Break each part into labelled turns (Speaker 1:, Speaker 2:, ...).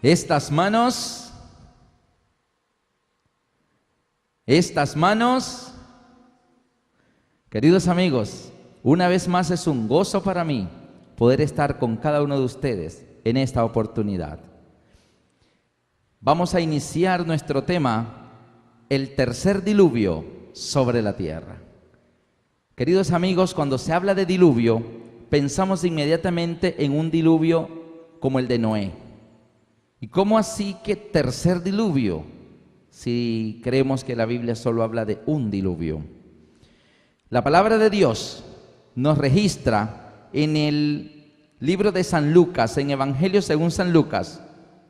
Speaker 1: Estas manos, queridos amigos, una vez más es un gozo para mí poder estar con cada uno de ustedes en esta oportunidad. Vamos a iniciar nuestro tema, el tercer diluvio sobre la tierra. Queridos amigos, cuando se habla de diluvio, pensamos inmediatamente en un diluvio como el de Noé. ¿Y cómo así que tercer diluvio? Si creemos que la Biblia solo habla de un diluvio. La palabra de Dios nos registra en el libro de San Lucas, en Evangelio según San Lucas,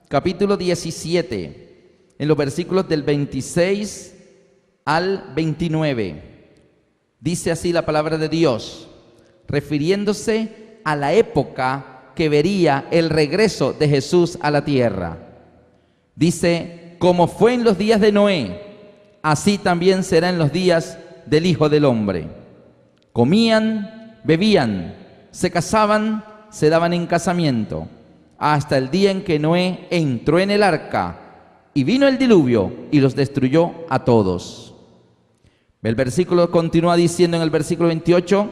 Speaker 1: capítulo 17, en los versículos del 26 al 29. Dice así la palabra de Dios, refiriéndose a la época que vería el regreso de Jesús a la tierra. Dice, como fue en los días de Noé, así también será en los días del Hijo del Hombre. Comían, bebían, se casaban, se daban en casamiento, hasta el día en que Noé entró en el arca, y vino el diluvio y los destruyó a todos. El versículo continúa diciendo en el versículo 28,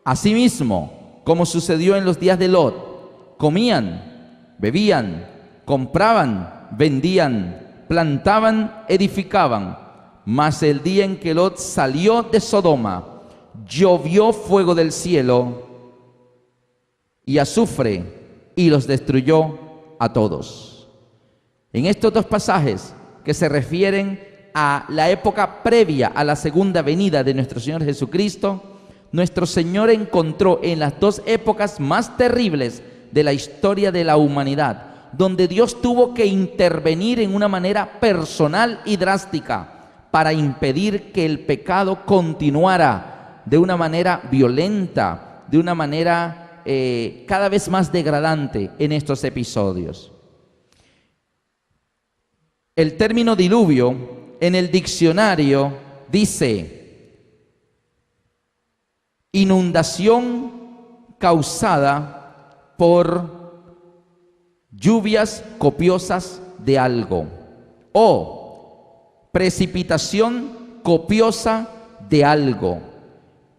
Speaker 1: asimismo, como sucedió en los días de Lot, comían, bebían, compraban, vendían, plantaban, edificaban. Mas el día en que Lot salió de Sodoma, llovió fuego del cielo y azufre, y los destruyó a todos. En estos dos pasajes que se refieren a la época previa a la segunda venida de nuestro Señor Jesucristo, nuestro Señor encontró en las dos épocas más terribles de la historia de la humanidad, donde Dios tuvo que intervenir en una manera personal y drástica para impedir que el pecado continuara de una manera violenta, de una manera cada vez más degradante en estos episodios. El término diluvio en el diccionario dice inundación causada por lluvias copiosas de algo o precipitación copiosa de algo.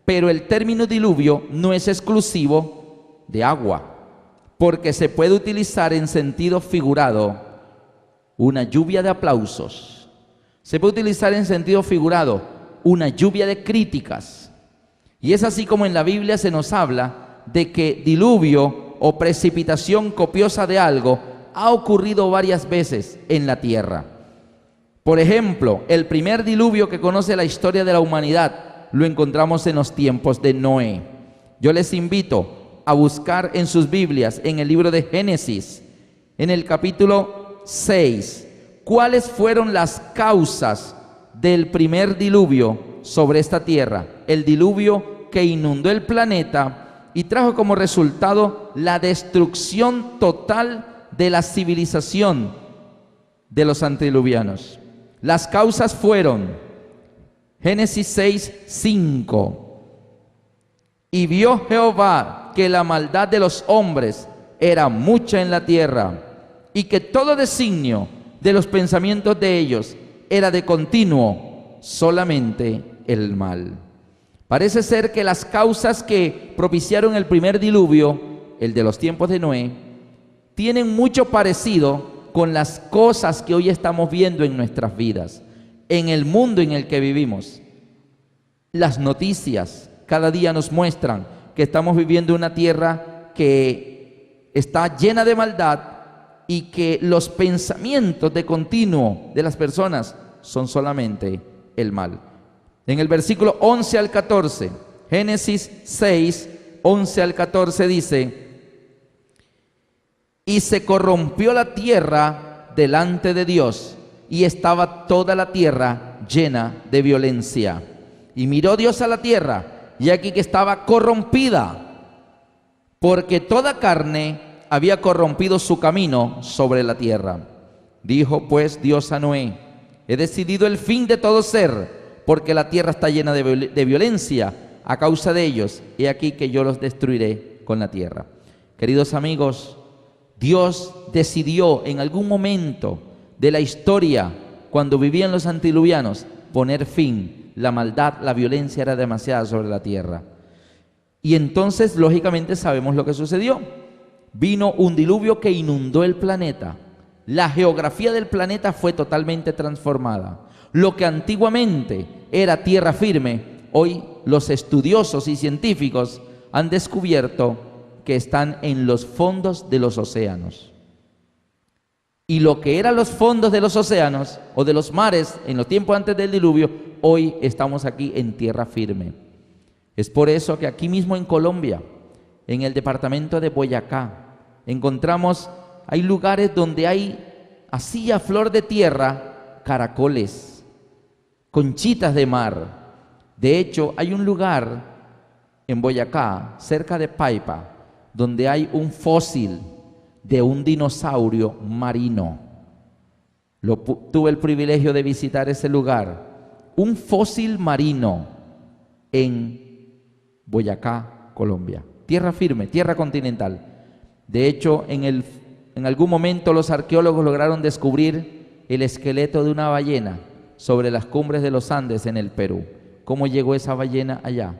Speaker 1: Pero el término diluvio no es exclusivo de agua, porque se puede utilizar en sentido figurado una lluvia de aplausos. Se puede utilizar en sentido figurado una lluvia de críticas. Y es así como en la Biblia se nos habla de que diluvio o precipitación copiosa de algo ha ocurrido varias veces en la tierra. Por ejemplo, el primer diluvio que conoce la historia de la humanidad lo encontramos en los tiempos de Noé. Yo les invito a buscar en sus Biblias, en el libro de Génesis, en el capítulo 6, ¿cuáles fueron las causas del primer diluvio sobre esta tierra? El diluvio que inundó el planeta y trajo como resultado la destrucción total de la civilización de los antediluvianos. Las causas fueron Génesis 6, 5. Y vio Jehová que la maldad de los hombres era mucha en la tierra, y que todo designio de los pensamientos de ellos era de continuo solamente el mal. Parece ser que las causas que propiciaron el primer diluvio, el de los tiempos de Noé, tienen mucho parecido con las cosas que hoy estamos viendo en nuestras vidas, en el mundo en el que vivimos. Las noticias cada día nos muestran que estamos viviendo una tierra que está llena de maldad, y que los pensamientos de continuo de las personas son solamente el mal. En el versículo 11 al 14, Génesis 6, 11 al 14 dice, y se corrompió la tierra delante de Dios, y estaba toda la tierra llena de violencia. Y miró Dios a la tierra, y aquí que estaba corrompida, porque toda carne había corrompido su camino sobre la tierra. Dijo pues Dios a Noé, he decidido el fin de todo ser, porque la tierra está llena de violencia a causa de ellos, he aquí que yo los destruiré con la tierra. Queridos amigos, Dios decidió en algún momento de la historia, cuando vivían los antediluvianos, poner fin. La maldad, la violencia era demasiada sobre la tierra. Y entonces, lógicamente, sabemos lo que sucedió. Vino un diluvio que inundó el planeta. La geografía del planeta fue totalmente transformada. Lo que antiguamente era tierra firme, hoy los estudiosos y científicos han descubierto que están en los fondos de los océanos. Y lo que eran los fondos de los océanos o de los mares en los tiempos antes del diluvio, hoy estamos aquí en tierra firme. Es por eso que aquí mismo en Colombia, en el departamento de Boyacá, encontramos, hay lugares donde hay así a flor de tierra caracoles, conchitas de mar. De hecho, hay un lugar en Boyacá, cerca de Paipa, donde hay un fósil de un dinosaurio marino. Tuve el privilegio de visitar ese lugar. Un fósil marino en Boyacá, Colombia. Tierra firme, tierra continental. De hecho, en algún momento los arqueólogos lograron descubrir el esqueleto de una ballena sobre las cumbres de los Andes en el Perú. ¿Cómo llegó esa ballena allá?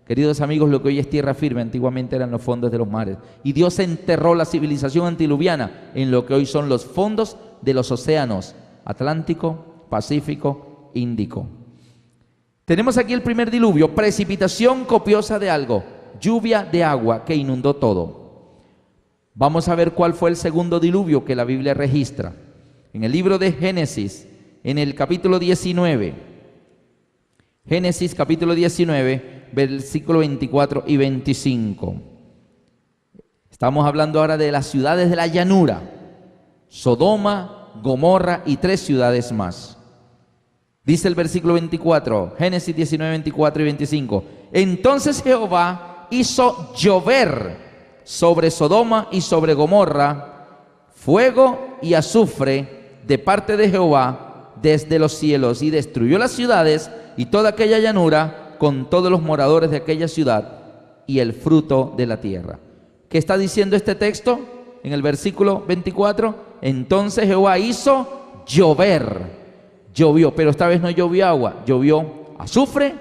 Speaker 1: Queridos amigos, lo que hoy es tierra firme, antiguamente eran los fondos de los mares. Y Dios enterró la civilización antediluviana en lo que hoy son los fondos de los océanos Atlántico, Pacífico, Índico. Tenemos aquí el primer diluvio, precipitación copiosa de algo, lluvia de agua que inundó todo. Vamos a ver cuál fue el segundo diluvio que la Biblia registra. En el libro de Génesis, en el capítulo 19, Génesis capítulo 19, versículo 24 y 25. Estamos hablando ahora de las ciudades de la llanura, Sodoma, Gomorra y 3 ciudades más. Dice el versículo 24, Génesis 19, 24 y 25. Entonces Jehová hizo llover sobre Sodoma y sobre Gomorra fuego y azufre de parte de Jehová desde los cielos, y destruyó las ciudades y toda aquella llanura con todos los moradores de aquella ciudad y el fruto de la tierra. ¿Qué está diciendo este texto en el versículo 24? Entonces Jehová hizo llover. Llovió, pero esta vez no llovió agua, llovió azufre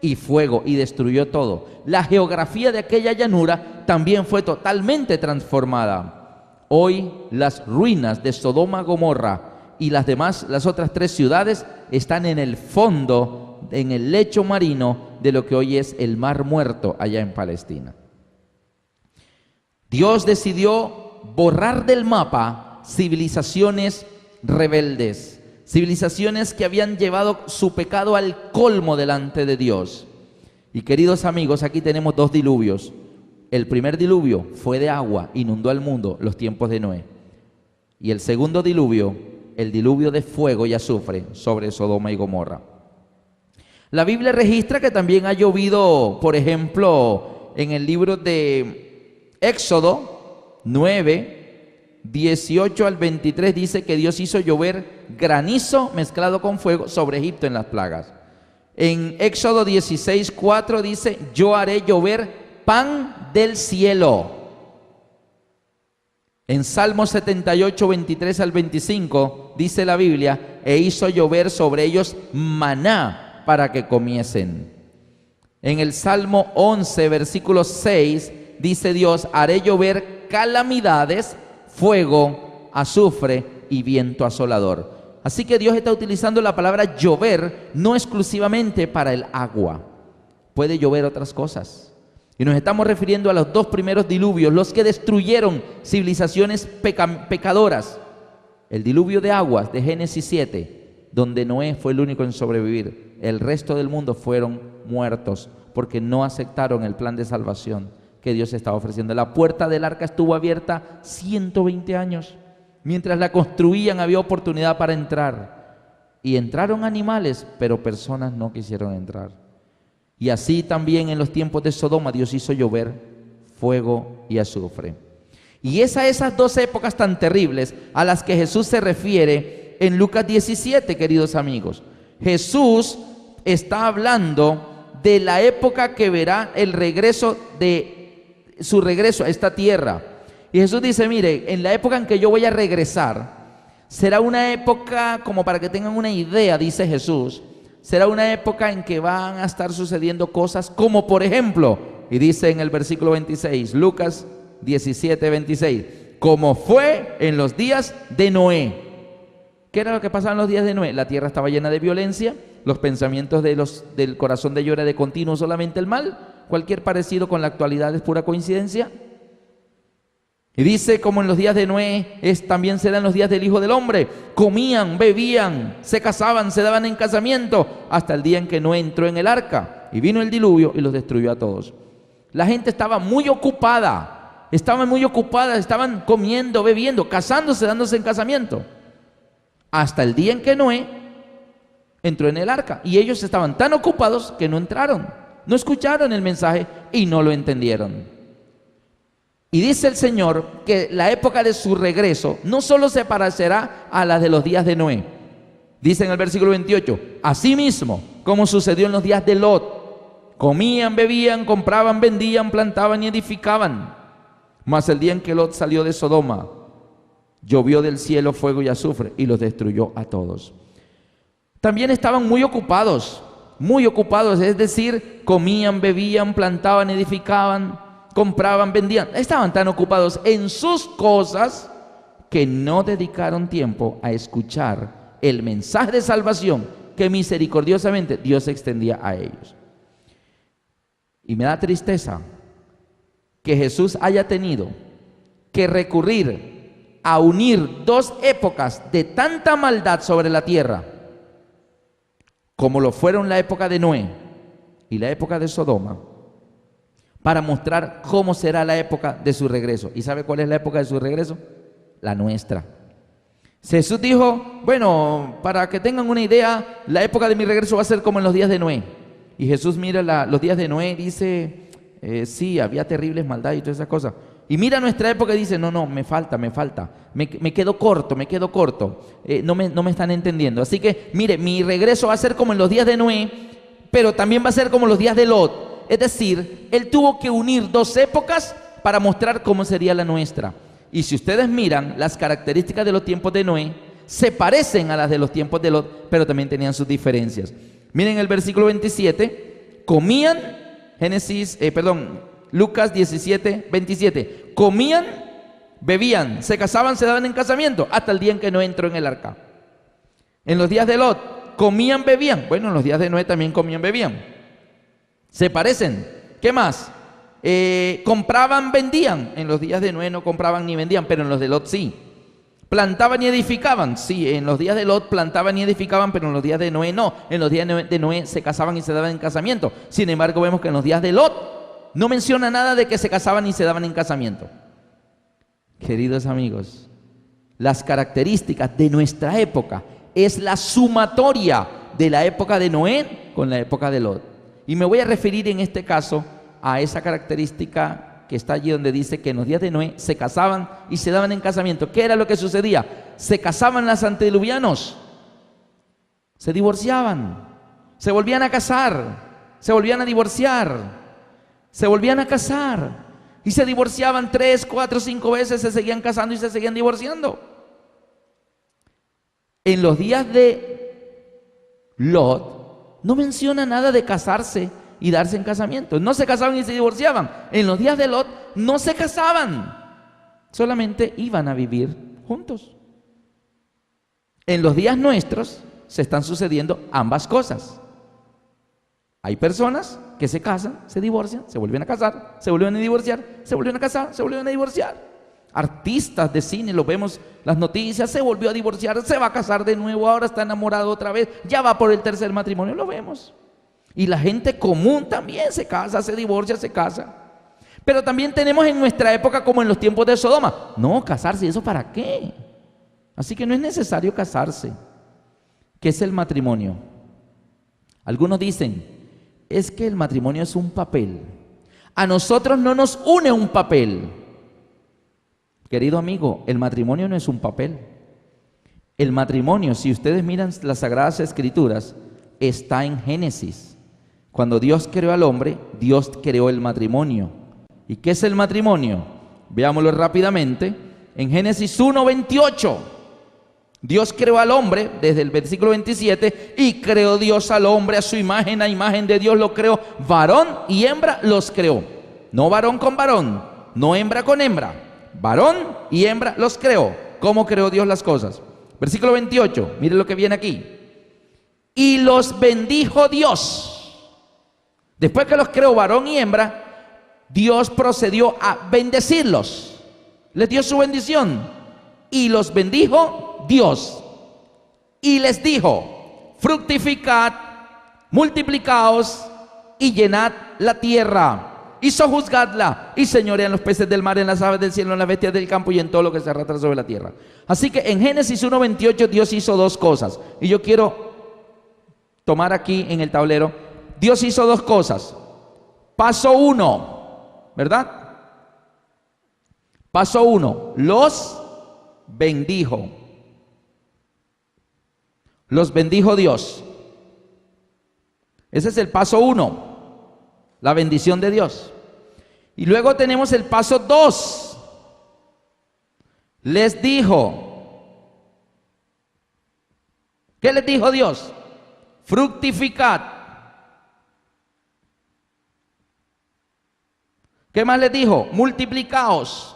Speaker 1: y fuego y destruyó todo. La geografía de aquella llanura también fue totalmente transformada. Hoy las ruinas de Sodoma, Gomorra y las otras 3 ciudades están en el fondo, en el lecho marino de lo que hoy es el Mar Muerto allá en Palestina. Dios decidió borrar del mapa civilizaciones rebeldes, civilizaciones que habían llevado su pecado al colmo delante de Dios. Y queridos amigos, aquí tenemos 2 diluvios. El primer diluvio fue de agua, inundó al mundo, los tiempos de Noé. Y el segundo diluvio, el diluvio de fuego y azufre sobre Sodoma y Gomorra. La Biblia registra que también ha llovido, por ejemplo, en el libro de Éxodo 9, 18 al 23 dice que Dios hizo llover granizo mezclado con fuego sobre Egipto en las plagas. En Éxodo 16, 4 dice, yo haré llover pan del cielo. En Salmos 78, 23 al 25 dice la Biblia, e hizo llover sobre ellos maná para que comiesen. En el Salmo 11, versículo 6 dice Dios, haré llover calamidades, fuego, azufre y viento asolador. Así que Dios está utilizando la palabra llover no exclusivamente para el agua. Puede llover otras cosas. Y nos estamos refiriendo a los 2 primeros diluvios, los que destruyeron civilizaciones pecadoras. El diluvio de aguas de Génesis 7, donde Noé fue el único en sobrevivir. El resto del mundo fueron muertos porque no aceptaron el plan de salvación que Dios estaba ofreciendo. La puerta del arca estuvo abierta 120 años. Mientras la construían había oportunidad para entrar. Y entraron animales, pero personas no quisieron entrar. Y así también en los tiempos de Sodoma Dios hizo llover fuego y azufre. Y es a esas 2 épocas tan terribles a las que Jesús se refiere en Lucas 17, queridos amigos. Jesús está hablando de la época que verá el regreso de su regreso a esta tierra. Y Jesús dice, mire, en la época en que yo voy a regresar, será una época, como para que tengan una idea, dice Jesús, será una época en que van a estar sucediendo cosas como por ejemplo, y dice en el versículo 26, Lucas 17, 26, como fue en los días de Noé. ¿Qué era lo que pasaba en los días de Noé? La tierra estaba llena de violencia, los pensamientos del corazón de ellos era de continuo solamente el mal, cualquier parecido con la actualidad es pura coincidencia. Y dice, como en los días de Noé, también serán los días del Hijo del Hombre. Comían, bebían, se casaban, se daban en casamiento, hasta el día en que Noé entró en el arca. Y vino el diluvio y los destruyó a todos. La gente estaba muy ocupada, estaban comiendo, bebiendo, casándose, dándose en casamiento. Hasta el día en que Noé entró en el arca. Y ellos estaban tan ocupados que no entraron, no escucharon el mensaje y no lo entendieron. Y dice el Señor que la época de su regreso no solo se parecerá a la de los días de Noé. Dice en el versículo 28, asimismo, como sucedió en los días de Lot, comían, bebían, compraban, vendían, plantaban y edificaban. Mas el día en que Lot salió de Sodoma, llovió del cielo fuego y azufre y los destruyó a todos. También estaban muy ocupados, es decir, comían, bebían, plantaban, edificaban, compraban, vendían, estaban tan ocupados en sus cosas que no dedicaron tiempo a escuchar el mensaje de salvación que misericordiosamente Dios extendía a ellos. Y me da tristeza que Jesús haya tenido que recurrir a unir dos épocas de tanta maldad sobre la tierra, como lo fueron la época de Noé y la época de Sodoma, para mostrar cómo será la época de su regreso. ¿Y sabe cuál es la época de su regreso? La nuestra. Jesús dijo, bueno, para que tengan una idea, la época de mi regreso va a ser como en los días de Noé. Y Jesús mira los días de Noé, dice, sí, había terribles maldades y todas esas cosas. Y mira nuestra época y dice, no, me falta, me quedo corto, no me están entendiendo. Así que, mire, mi regreso va a ser como en los días de Noé, pero también va a ser como los días de Lot. Es decir, él tuvo que unir dos épocas para mostrar cómo sería la nuestra. Y si ustedes miran, las características de los tiempos de Noé se parecen a las de los tiempos de Lot, pero también tenían sus diferencias. Miren el versículo 27, comían, Lucas 17, 27, comían, bebían, se casaban, se daban en casamiento, hasta el día en que Noé entró en el arca. En los días de Lot, comían, bebían, bueno, en los días de Noé también comían, bebían. Se parecen. ¿Qué más? Compraban, vendían. En los días de Noé no compraban ni vendían, pero en los de Lot sí. Plantaban y edificaban. Sí, en los días de Lot plantaban y edificaban, pero en los días de Noé no. En los días de Noé se casaban y se daban en casamiento. Sin embargo, vemos que en los días de Lot no menciona nada de que se casaban y se daban en casamiento. Queridos amigos, las características de nuestra época es la sumatoria de la época de Noé con la época de Lot. Y me voy a referir en este caso a esa característica que está allí donde dice que en los días de Noé se casaban y se daban en casamiento. ¿Qué era lo que sucedía? Se casaban los antediluvianos, se divorciaban, se volvían a casar, se volvían a divorciar, se volvían a casar y se divorciaban 3, 4, 5 veces, se seguían casando y se seguían divorciando. En los días de Lot no menciona nada de casarse y darse en casamiento. No se casaban y se divorciaban. En los días de Lot no se casaban, solamente iban a vivir juntos. En los días nuestros se están sucediendo ambas cosas. Hay personas que se casan, se divorcian, se vuelven a casar, se vuelven a divorciar, se vuelven a casar, se vuelven a divorciar. Artistas de cine, lo vemos las noticias, se volvió a divorciar, se va a casar de nuevo, ahora está enamorado otra vez, ya va por el tercer matrimonio, lo vemos. Y la gente común también se casa, se divorcia, se casa. Pero también tenemos en nuestra época, como en los tiempos de Sodoma, no, casarse, ¿eso para qué? Así que no es necesario casarse. ¿Qué es el matrimonio? Algunos dicen, es que el matrimonio es un papel. A nosotros no nos une un papel. Querido amigo, el matrimonio no es un papel. El matrimonio, si ustedes miran las Sagradas Escrituras, está en Génesis. Cuando Dios creó al hombre, Dios creó el matrimonio. ¿Y qué es el matrimonio? Veámoslo rápidamente. En Génesis 1:28, Dios creó al hombre, desde el versículo 27, y creó Dios al hombre a su imagen, a imagen de Dios lo creó, varón y hembra los creó. No varón con varón, no hembra con hembra, varón y hembra los creó. ¿Cómo creó Dios las cosas? Versículo 28, miren lo que viene aquí. Y los bendijo Dios. Después que los creó varón y hembra, Dios procedió a bendecirlos. Les dio su bendición y los bendijo Dios y les dijo: fructificad, multiplicaos y llenad la tierra y sojuzgadla y señorean los peces del mar, en las aves del cielo, en las bestias del campo y en todo lo que se arrastra sobre la tierra. Así que en Génesis 1:28 Dios hizo dos cosas, y yo quiero tomar aquí en el tablero. Dios hizo dos cosas. Paso 1, ¿verdad? Paso 1, los bendijo. Los bendijo Dios. Ese es el paso 1, la bendición de Dios. Y luego tenemos el paso 2. Les dijo. ¿Qué les dijo Dios? Fructificad. ¿Qué más les dijo? Multiplicaos.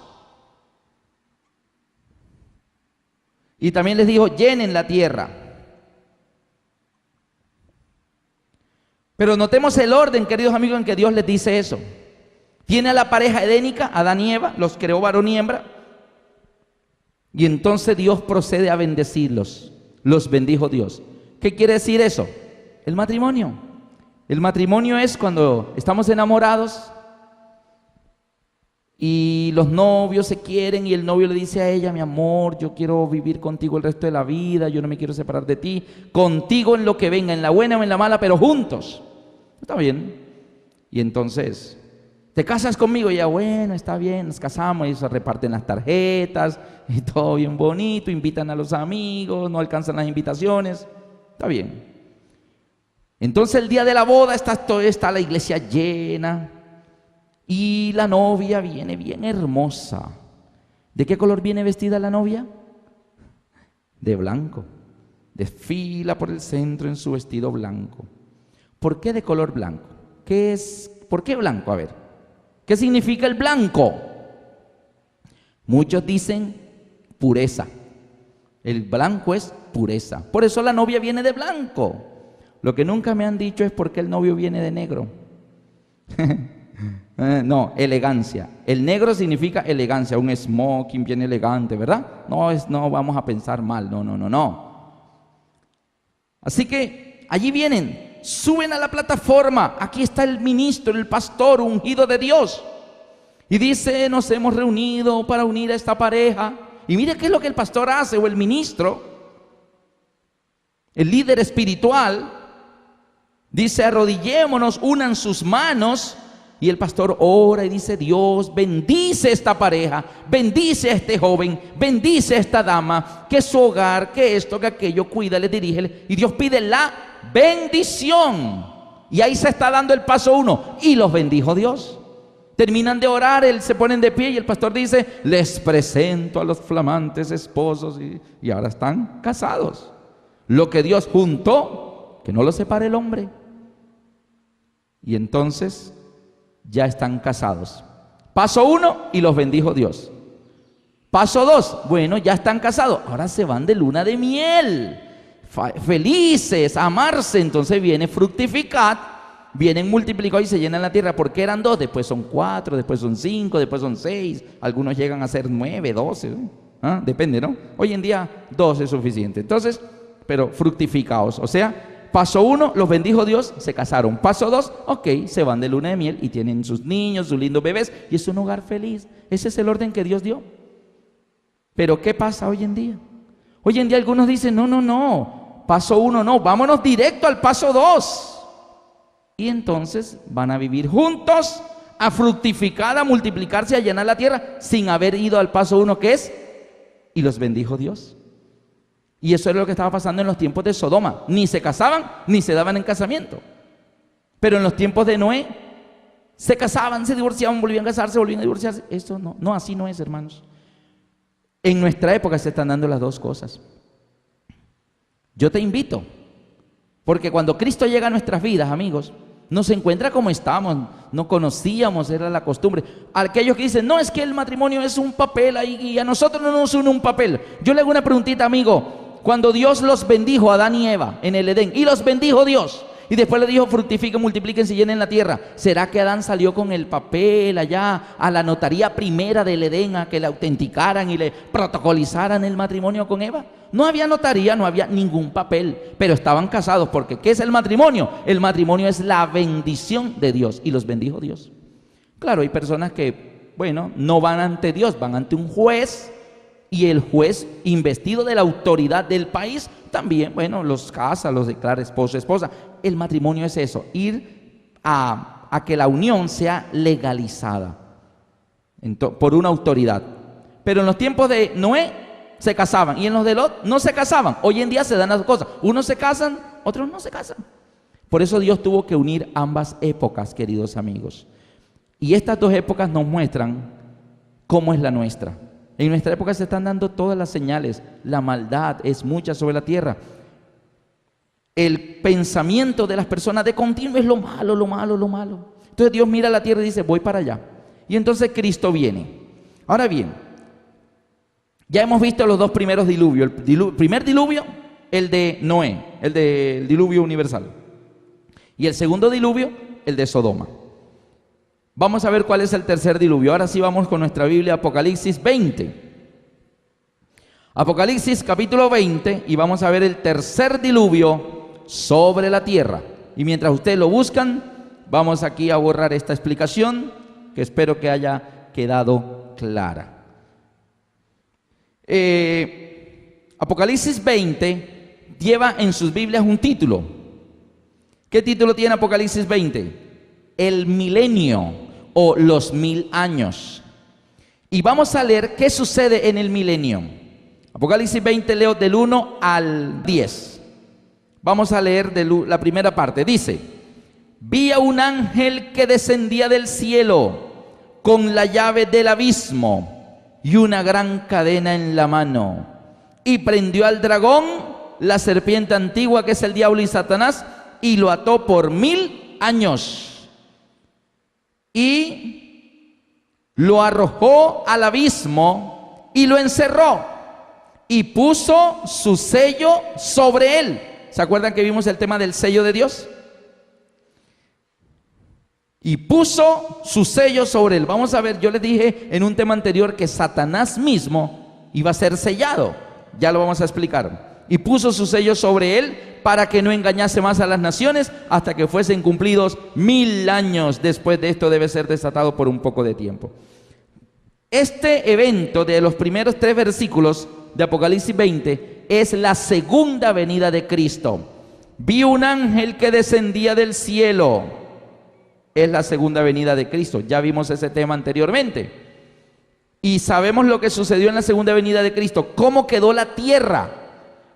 Speaker 1: Y también les dijo: llenen la tierra. Pero notemos el orden, queridos amigos, en que Dios les dice eso. Tiene a la pareja edénica, Adán y Eva, los creó varón y hembra. Y entonces Dios procede a bendecirlos. Los bendijo Dios. ¿Qué quiere decir eso? El matrimonio. El matrimonio es cuando estamos enamorados y los novios se quieren y el novio le dice a ella: mi amor, yo quiero vivir contigo el resto de la vida, yo no me quiero separar de ti, contigo en lo que venga, en la buena o en la mala, pero juntos. Está bien. Y entonces, ¿te casas conmigo? Y ya, bueno, está bien, nos casamos, y se reparten las tarjetas y todo bien bonito, invitan a los amigos, no alcanzan las invitaciones. Está bien. Entonces el día de la boda está la iglesia llena. Y la novia viene bien hermosa. ¿De qué color viene vestida la novia? De blanco. Desfila por el centro en su vestido blanco. ¿Por qué de color blanco? ¿Por qué blanco? A ver, ¿qué significa el blanco? Muchos dicen pureza. El blanco es pureza. Por eso la novia viene de blanco. Lo que nunca me han dicho es por qué el novio viene de negro. No, elegancia. El negro significa elegancia, un smoking bien elegante, ¿verdad? No vamos a pensar mal, no. Así que allí vienen, suben a la plataforma. Aquí está el ministro, el pastor ungido de Dios. Y dice: nos hemos reunido para unir a esta pareja. Y mire qué es lo que el pastor hace, o el ministro, el líder espiritual. Dice: arrodillémonos, unan sus manos. Y el pastor ora y dice: Dios, bendice esta pareja, bendice a este joven, bendice a esta dama, que su hogar, que esto, que aquello, cuídale, dirígele. Y Dios pide la bendición. Y ahí se está dando el paso 1. Y los bendijo Dios. Terminan de orar, se ponen de pie y el pastor dice: les presento a los flamantes esposos. Y ahora están casados. Lo que Dios juntó, que no lo separe el hombre. Y entonces ya están casados. Paso 1, y los bendijo Dios. Paso 2, bueno, ya están casados, ahora se van de luna de miel, felices, a amarse. Entonces viene fructificad, vienen multiplicados y se llenan la tierra. Porque eran 2, después son 4, después son 5, después son 6, algunos llegan a ser 9, 12, depende, ¿no? Hoy en día 2 es suficiente. Entonces, pero fructificaos, o sea, paso 1, los bendijo Dios, se casaron. Paso 2, ok, se van de luna de miel y tienen sus niños, sus lindos bebés, y es un hogar feliz. Ese es el orden que Dios dio. Pero ¿qué pasa hoy en día? Hoy en día algunos dicen: no, paso 1 no, vámonos directo al paso 2. Y entonces van a vivir juntos, a fructificar, a multiplicarse, a llenar la tierra, sin haber ido al paso 1, que es: y los bendijo Dios. Y eso es lo que estaba pasando en los tiempos de Sodoma. Ni se casaban, ni se daban en casamiento. Pero en los tiempos de Noé, Se casaban, se divorciaban, volvían a casarse, volvían a divorciarse. Esto no, así no es, hermanos. En nuestra época se están dando las dos cosas. Yo te invito, porque cuando Cristo llega a nuestras vidas, amigos, nos encuentra como estamos, no conocíamos, era la costumbre. Aquellos que dicen, no, es que el matrimonio es un papel ahí y a nosotros no nos une un papel. Yo le hago una preguntita, amigo. Cuando Dios los bendijo a Adán y Eva en el Edén, y los bendijo Dios, y después le dijo, fructifiquen, multiplíquense y llenen la tierra. ¿Será que Adán salió con el papel allá a la notaría primera del Edén a que le autenticaran y le protocolizaran el matrimonio con Eva? No había notaría, no había ningún papel, pero estaban casados, porque ¿qué es el matrimonio? El matrimonio es la bendición de Dios, y los bendijo Dios. Claro, hay personas que, bueno, no van ante Dios, van ante un juez, y el juez, investido de la autoridad del país, también, bueno, los casa, los declara esposo, esposa. El matrimonio es eso, ir a que la unión sea legalizada por una autoridad. Pero en los tiempos de Noé se casaban, y en los de Lot no se casaban. Hoy en día se dan las cosas, unos se casan, otros no se casan. Por eso Dios tuvo que unir ambas épocas, queridos amigos. Y estas dos épocas nos muestran cómo es la nuestra. En nuestra época se están dando todas las señales. La maldad es mucha sobre la tierra. El pensamiento de las personas de continuo es lo malo, lo malo, lo malo. Entonces Dios mira a la tierra y dice, voy para allá. Y entonces Cristo viene. Ahora bien, ya hemos visto los dos primeros diluvios. El primer diluvio, el de Noé, el del diluvio universal. Y el segundo diluvio, el de Sodoma. Vamos a ver cuál es el tercer diluvio. Ahora sí vamos con nuestra Biblia, Apocalipsis 20. Apocalipsis capítulo 20, y vamos a ver el tercer diluvio sobre la tierra. Y mientras ustedes lo buscan, vamos aquí a borrar esta explicación, que espero que haya quedado clara. Apocalipsis 20 lleva en sus Biblias un título. ¿Qué título tiene Apocalipsis 20? El milenio o los 1000 años. Y vamos a leer qué sucede en el milenio. Apocalipsis 20, leo del 1 al 10. Vamos a leer la primera parte. Dice: vi a un ángel que descendía del cielo con la llave del abismo y una gran cadena en la mano, y prendió al dragón, la serpiente antigua, que es el diablo y Satanás, y lo ató por 1000 años. Y lo arrojó al abismo y lo encerró y puso su sello sobre él. ¿Se acuerdan que vimos el tema del sello de Dios? Y puso su sello sobre él. Vamos a ver, yo les dije en un tema anterior que Satanás mismo iba a ser sellado. Ya lo vamos a explicar. Y puso su sello sobre él para que no engañase más a las naciones hasta que fuesen cumplidos 1000 años. Después de esto debe ser desatado por un poco de tiempo. Este evento de los primeros 3 versículos de Apocalipsis 20 es la segunda venida de Cristo. Vi un ángel que descendía del cielo. Es la segunda venida de Cristo. Ya vimos ese tema anteriormente. Y sabemos lo que sucedió en la segunda venida de Cristo. ¿Cómo quedó la tierra?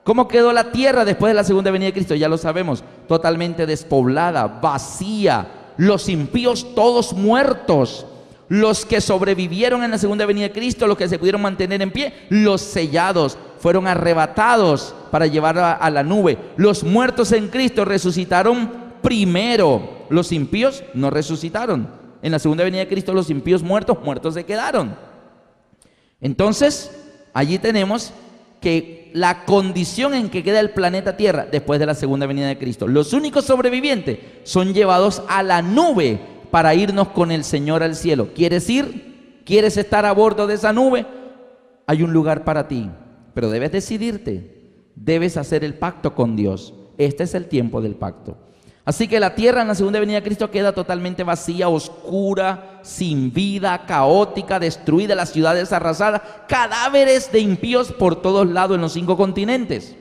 Speaker 1: ¿Cómo quedó la tierra después de la segunda venida de Cristo? Ya lo sabemos, totalmente despoblada, vacía, los impíos todos muertos, los que sobrevivieron en la segunda venida de Cristo, los que se pudieron mantener en pie, los sellados, fueron arrebatados para llevar a la nube. Los muertos en Cristo resucitaron primero, los impíos no resucitaron. En la segunda venida de Cristo los impíos muertos se quedaron. Entonces, allí tenemos que la condición en que queda el planeta Tierra después de la segunda venida de Cristo. Los únicos sobrevivientes son llevados a la nube para irnos con el Señor al cielo. ¿Quieres ir? ¿Quieres estar a bordo de esa nube? Hay un lugar para ti, pero debes decidirte. Debes hacer el pacto con Dios. Este es el tiempo del pacto. Así que la tierra en la segunda venida de Cristo queda totalmente vacía, oscura, sin vida, caótica, destruida, las ciudades arrasadas, cadáveres de impíos por todos lados en los 5 continentes.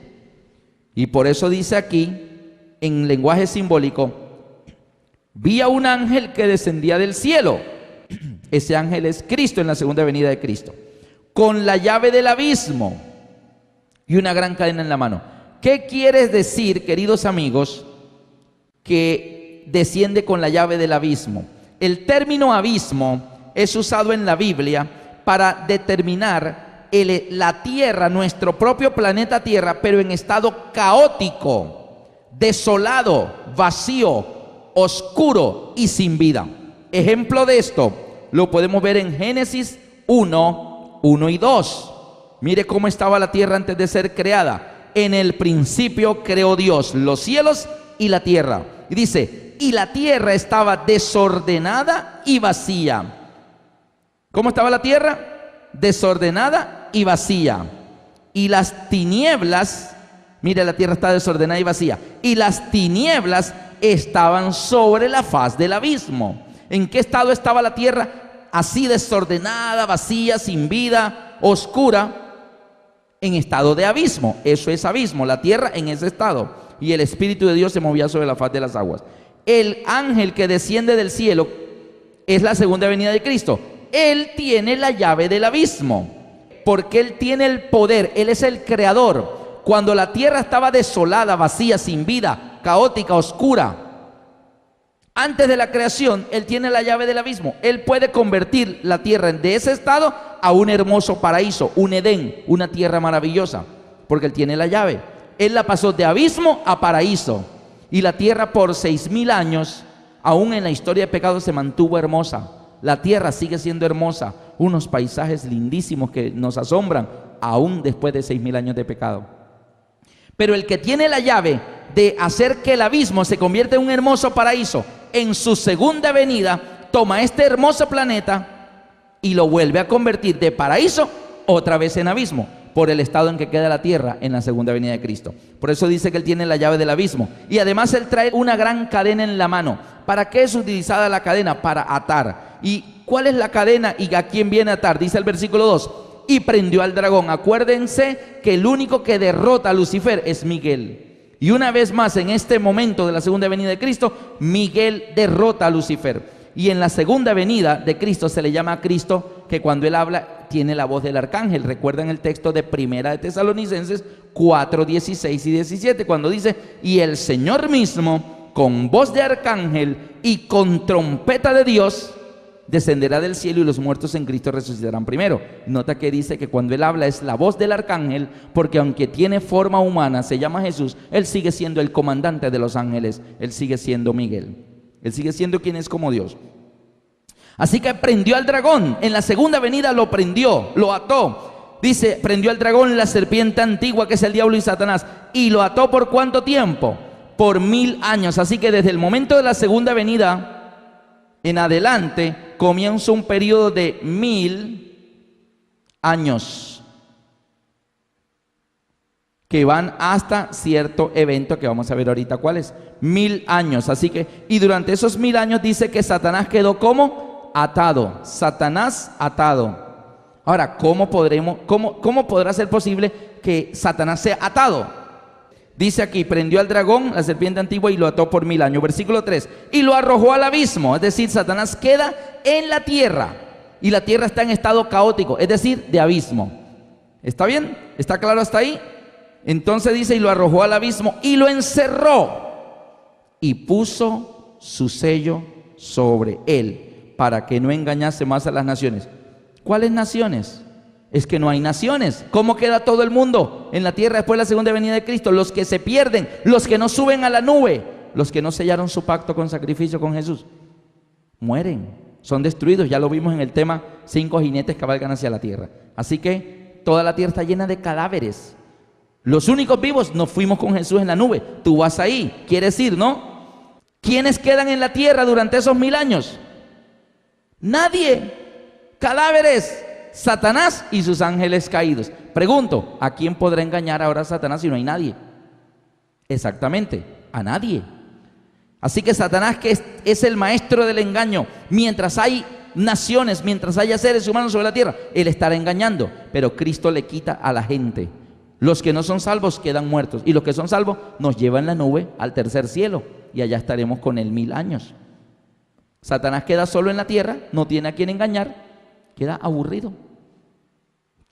Speaker 1: Y por eso dice aquí, en lenguaje simbólico, vi a un ángel que descendía del cielo. Ese ángel es Cristo en la segunda venida de Cristo, con la llave del abismo y una gran cadena en la mano. ¿Qué quiere decir, queridos amigos, que desciende con la llave del abismo? El término abismo es usado en la Biblia para determinar la Tierra, nuestro propio planeta Tierra, pero en estado caótico, desolado, vacío, oscuro y sin vida. Ejemplo de esto lo podemos ver en Génesis 1, 1 y 2. Mire cómo estaba la tierra antes de ser creada. En el principio creó Dios los cielos y la tierra. Y dice, y la tierra estaba desordenada y vacía. ¿Cómo estaba la tierra? Desordenada y vacía. Y las tinieblas, mire, la tierra está desordenada y vacía. Y las tinieblas estaban sobre la faz del abismo. ¿En qué estado estaba la tierra? Así desordenada, vacía, sin vida, oscura, en estado de abismo. Eso es abismo, la tierra en ese estado. Y el Espíritu de Dios se movía sobre la faz de las aguas. El ángel que desciende del cielo es la segunda venida de Cristo. Él tiene la llave del abismo, porque Él tiene el poder, Él es el creador. Cuando la tierra estaba desolada, vacía, sin vida, caótica, oscura, antes de la creación, Él tiene la llave del abismo. Él puede convertir la tierra de ese estado a un hermoso paraíso, un Edén, una tierra maravillosa, porque Él tiene la llave. Él la pasó de abismo a paraíso. Y la tierra por 6000 años, aún en la historia de pecado, se mantuvo hermosa. La tierra sigue siendo hermosa. Unos paisajes lindísimos que nos asombran, aún después de 6000 años de pecado. Pero el que tiene la llave de hacer que el abismo se convierta en un hermoso paraíso, en su segunda venida, toma este hermoso planeta y lo vuelve a convertir de paraíso otra vez en abismo, por el estado en que queda la tierra en la segunda venida de Cristo. Por eso dice que Él tiene la llave del abismo. Y además Él trae una gran cadena en la mano. ¿Para qué es utilizada la cadena? Para atar. ¿Y cuál es la cadena y a quién viene a atar? Dice el versículo 2. Y prendió al dragón. Acuérdense que el único que derrota a Lucifer es Miguel. Y una vez más, en este momento de la segunda venida de Cristo, Miguel derrota a Lucifer. Y en la segunda venida de Cristo se le llama a Cristo, que cuando Él habla tiene la voz del arcángel. Recuerdan el texto de Primera de Tesalonicenses 4, 16 y 17, cuando dice, y el Señor mismo, con voz de arcángel y con trompeta de Dios, descenderá del cielo y los muertos en Cristo resucitarán primero. Nota que dice que cuando Él habla es la voz del arcángel, porque aunque tiene forma humana, se llama Jesús, Él sigue siendo el comandante de los ángeles, Él sigue siendo Miguel, Él sigue siendo quien es como Dios. Así que prendió al dragón, en la segunda venida lo prendió, lo ató. Dice, prendió al dragón, la serpiente antigua que es el diablo y Satanás, y lo ató ¿por cuánto tiempo? Por 1000 años. Así que desde el momento de la segunda venida en adelante comienza un periodo de 1000 años que van hasta cierto evento que vamos a ver ahorita cuál es. 1000 años. Así que, y durante esos 1000 años dice que Satanás quedó como atado. Satanás atado. Ahora, ¿cómo podrá ser posible que Satanás sea atado? Dice aquí, prendió al dragón, la serpiente antigua, y lo ató por 1000 años. Versículo 3, y lo arrojó al abismo. Es decir, Satanás queda en la tierra, y la tierra está en estado caótico, es decir, de abismo. ¿Está bien? ¿Está claro hasta ahí? Entonces dice, y lo arrojó al abismo, y lo encerró, y puso su sello sobre él, para que no engañase más a las naciones. ¿Cuáles naciones? Es que no hay naciones. ¿Cómo queda todo el mundo en la tierra después de la segunda venida de Cristo? Los que se pierden, los que no suben a la nube, los que no sellaron su pacto con sacrificio con Jesús, mueren, son destruidos. Ya lo vimos en el tema 5 jinetes cabalgan hacia la tierra. Así que toda la tierra está llena de cadáveres. Los únicos vivos nos fuimos con Jesús en la nube. Tú vas ahí, quiere decir, ¿no? ¿Quiénes quedan en la tierra durante esos 1000 años? Nadie. Cadáveres. Satanás y sus ángeles caídos. Pregunto, ¿a quién podrá engañar ahora Satanás si no hay nadie? Exactamente, a nadie. Así que Satanás, que es el maestro del engaño, mientras hay naciones, mientras haya seres humanos sobre la tierra, él estará engañando, pero Cristo le quita a la gente. Los que no son salvos quedan muertos, y los que son salvos nos llevan la nube al tercer cielo, y allá estaremos con él 1000 años. Satanás queda solo en la tierra, no tiene a quien engañar, queda aburrido.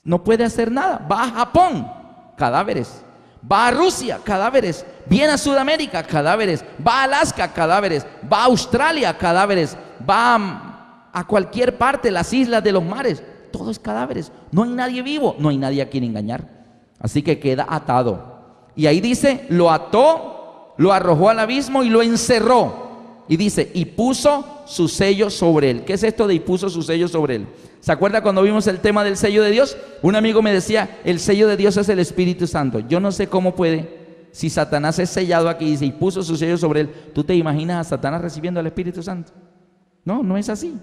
Speaker 1: No puede hacer nada, va a Japón, cadáveres. Va a Rusia, cadáveres. Viene a Sudamérica, cadáveres. Va a Alaska, cadáveres. Va a Australia, cadáveres. Va a cualquier parte, las islas de los mares. Todo es cadáveres. No hay nadie vivo, no hay nadie a quien engañar. Así que queda atado. Y ahí dice, lo ató, lo arrojó al abismo y lo encerró. Y dice, y puso su sello sobre él. ¿Qué es esto de y puso su sello sobre él? ¿Se acuerda cuando vimos el tema del sello de Dios? Un amigo me decía, el sello de Dios es el Espíritu Santo. Yo no sé cómo puede, si Satanás es sellado aquí, dice, y puso su sello sobre él. ¿Tú te imaginas a Satanás recibiendo al Espíritu Santo? No, no es así.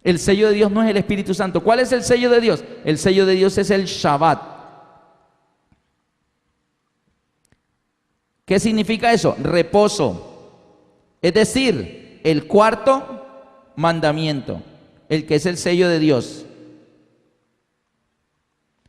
Speaker 1: El sello de Dios no es el Espíritu Santo. ¿Cuál es el sello de Dios? El sello de Dios es el Shabbat. ¿Qué significa eso? Reposo. Es decir, el cuarto mandamiento. El que es el sello de Dios.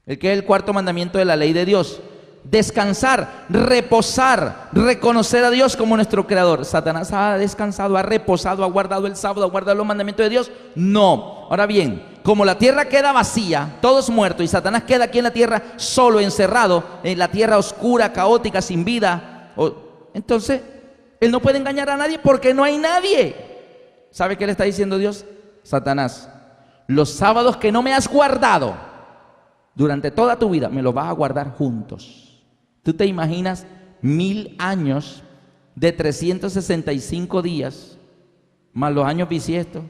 Speaker 1: El que es el cuarto mandamiento de la ley de Dios. Descansar, reposar, reconocer a Dios como nuestro creador. ¿Satanás ha descansado, ha reposado, ha guardado el sábado, ha guardado los mandamientos de Dios? No. Ahora bien, como la tierra queda vacía, todos muertos, y Satanás queda aquí en la tierra solo, encerrado, en la tierra oscura, caótica, sin vida, entonces él no puede engañar a nadie porque no hay nadie. ¿Sabe qué le está diciendo Dios? Satanás, los sábados que no me has guardado durante toda tu vida, me los vas a guardar juntos. ¿Tú te imaginas 1000 años de 365 días, más los años bisiestos?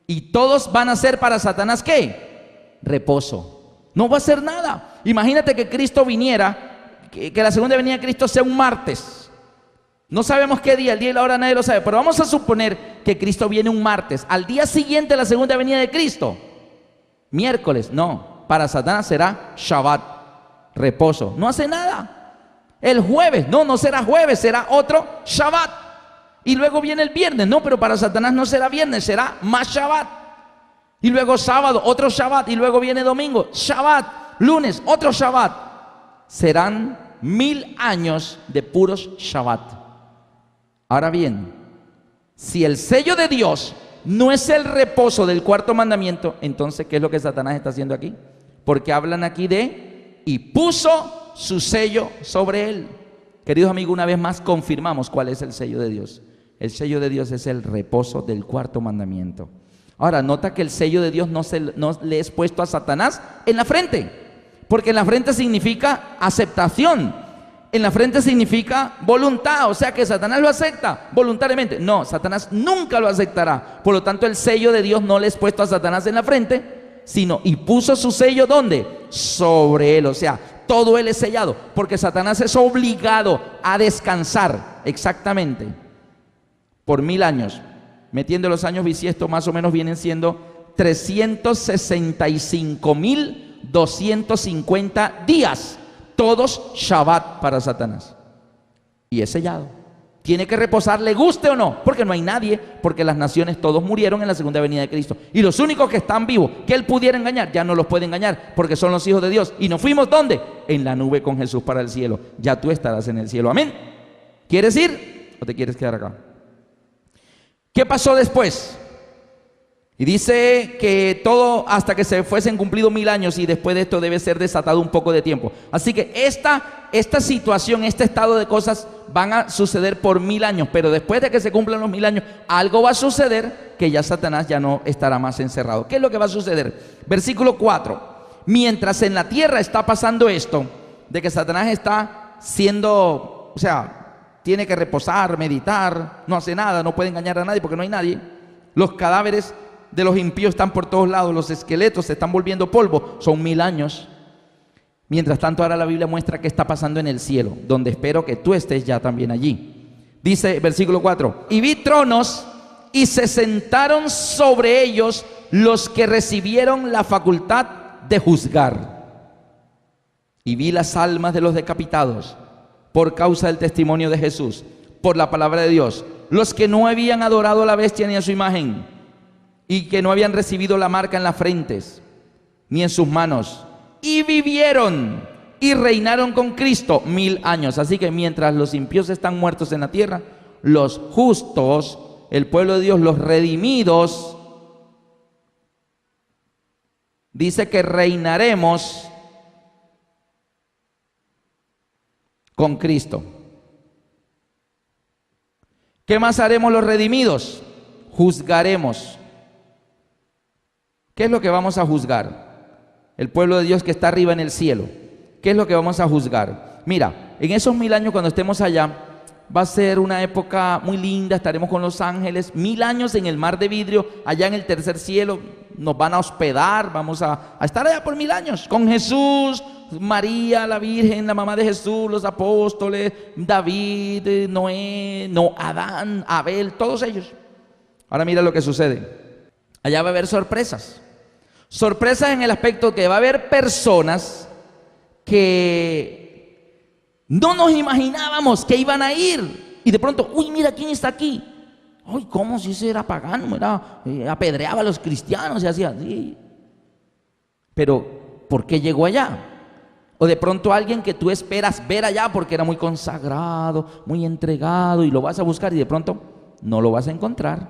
Speaker 1: Y todos van a ser para Satanás, ¿qué? Reposo. No va a hacer nada. Imagínate que Cristo viniera, que la segunda venida de Cristo sea un martes. No sabemos qué día, el día y la hora nadie lo sabe, pero vamos a suponer que Cristo viene un martes. Al día siguiente de la segunda venida de Cristo, miércoles, no, para Satanás será Shabbat, reposo. No hace nada. El jueves, no será jueves, será otro Shabbat. Y luego viene el viernes, no, pero para Satanás no será viernes, será más Shabbat. Y luego sábado, otro Shabbat, y luego viene domingo, Shabbat, lunes, otro Shabbat. Serán 1000 años de puros Shabbat. Ahora bien, si el sello de Dios no es el reposo del cuarto mandamiento, entonces ¿qué es lo que Satanás está haciendo aquí? Porque hablan aquí de, y puso su sello sobre él. Queridos amigos, una vez más confirmamos cuál es el sello de Dios. El sello de Dios es el reposo del cuarto mandamiento. Ahora, nota que el sello de Dios no le es puesto a Satanás en la frente, porque en la frente significa aceptación. En la frente significa voluntad, o sea que Satanás lo acepta voluntariamente. No, Satanás nunca lo aceptará. Por lo tanto, el sello de Dios no le es puesto a Satanás en la frente, sino y puso su sello ¿dónde? Sobre él, o sea, todo él es sellado, porque Satanás es obligado a descansar exactamente por 1000 años. Metiendo los años bisiestos, más o menos vienen siendo 365.250 días. Todos Shabbat para Satanás. Y es sellado. Tiene que reposar, le guste o no, porque no hay nadie, porque las naciones todos murieron en la segunda venida de Cristo. Y los únicos que están vivos, que él pudiera engañar, ya no los puede engañar, porque son los hijos de Dios. Y nos fuimos, ¿dónde? En la nube con Jesús para el cielo. Ya tú estarás en el cielo. Amén. ¿Quieres ir o te quieres quedar acá? ¿Qué pasó después? Y dice que todo hasta que se fuesen cumplidos 1000 años, y después de esto debe ser desatado un poco de tiempo. Así que esta situación, este estado de cosas van a suceder por 1000 años, pero después de que se cumplan los 1000 años, algo va a suceder que ya Satanás ya no estará más encerrado. ¿Qué es lo que va a suceder? Versículo 4. Mientras en la tierra está pasando esto, de que Satanás está siendo, o sea, tiene que reposar, meditar, no hace nada, no puede engañar a nadie porque no hay nadie. Los cadáveres de los impíos están por todos lados, los esqueletos se están volviendo polvo, son 1000 años. Mientras tanto, ahora la Biblia muestra qué está pasando en el cielo, donde espero que tú estés ya también allí. Dice versículo 4, y vi tronos y se sentaron sobre ellos los que recibieron la facultad de juzgar. Y vi las almas de los decapitados por causa del testimonio de Jesús, por la palabra de Dios, los que no habían adorado a la bestia ni a su imagen, y que no habían recibido la marca en las frentes ni en sus manos, y vivieron y reinaron con Cristo 1000 años. Así que mientras los impíos están muertos en la tierra, los justos, el pueblo de Dios, los redimidos, dice que reinaremos con Cristo. ¿Qué más haremos los redimidos? Juzgaremos. ¿Qué es lo que vamos a juzgar? El pueblo de Dios que está arriba en el cielo. ¿Qué es lo que vamos a juzgar? Mira, en esos 1000 años cuando estemos allá, va a ser una época muy linda, estaremos con los ángeles, 1000 años en el mar de vidrio, allá en el tercer cielo, nos van a hospedar, vamos a estar allá por 1000 años, con Jesús, María, la Virgen, la mamá de Jesús, los apóstoles, David, Noé, Adán, Abel, todos ellos. Ahora mira lo que sucede, allá va a haber sorpresas, sorpresas en el aspecto que va a haber personas que no nos imaginábamos que iban a ir. Y de pronto, uy, mira quién está aquí. Uy, ¿cómo si ese era pagano? Apedreaba a los cristianos y hacía así. Pero, ¿por qué llegó allá? O de pronto alguien que tú esperas ver allá porque era muy consagrado, muy entregado, y lo vas a buscar y de pronto no lo vas a encontrar.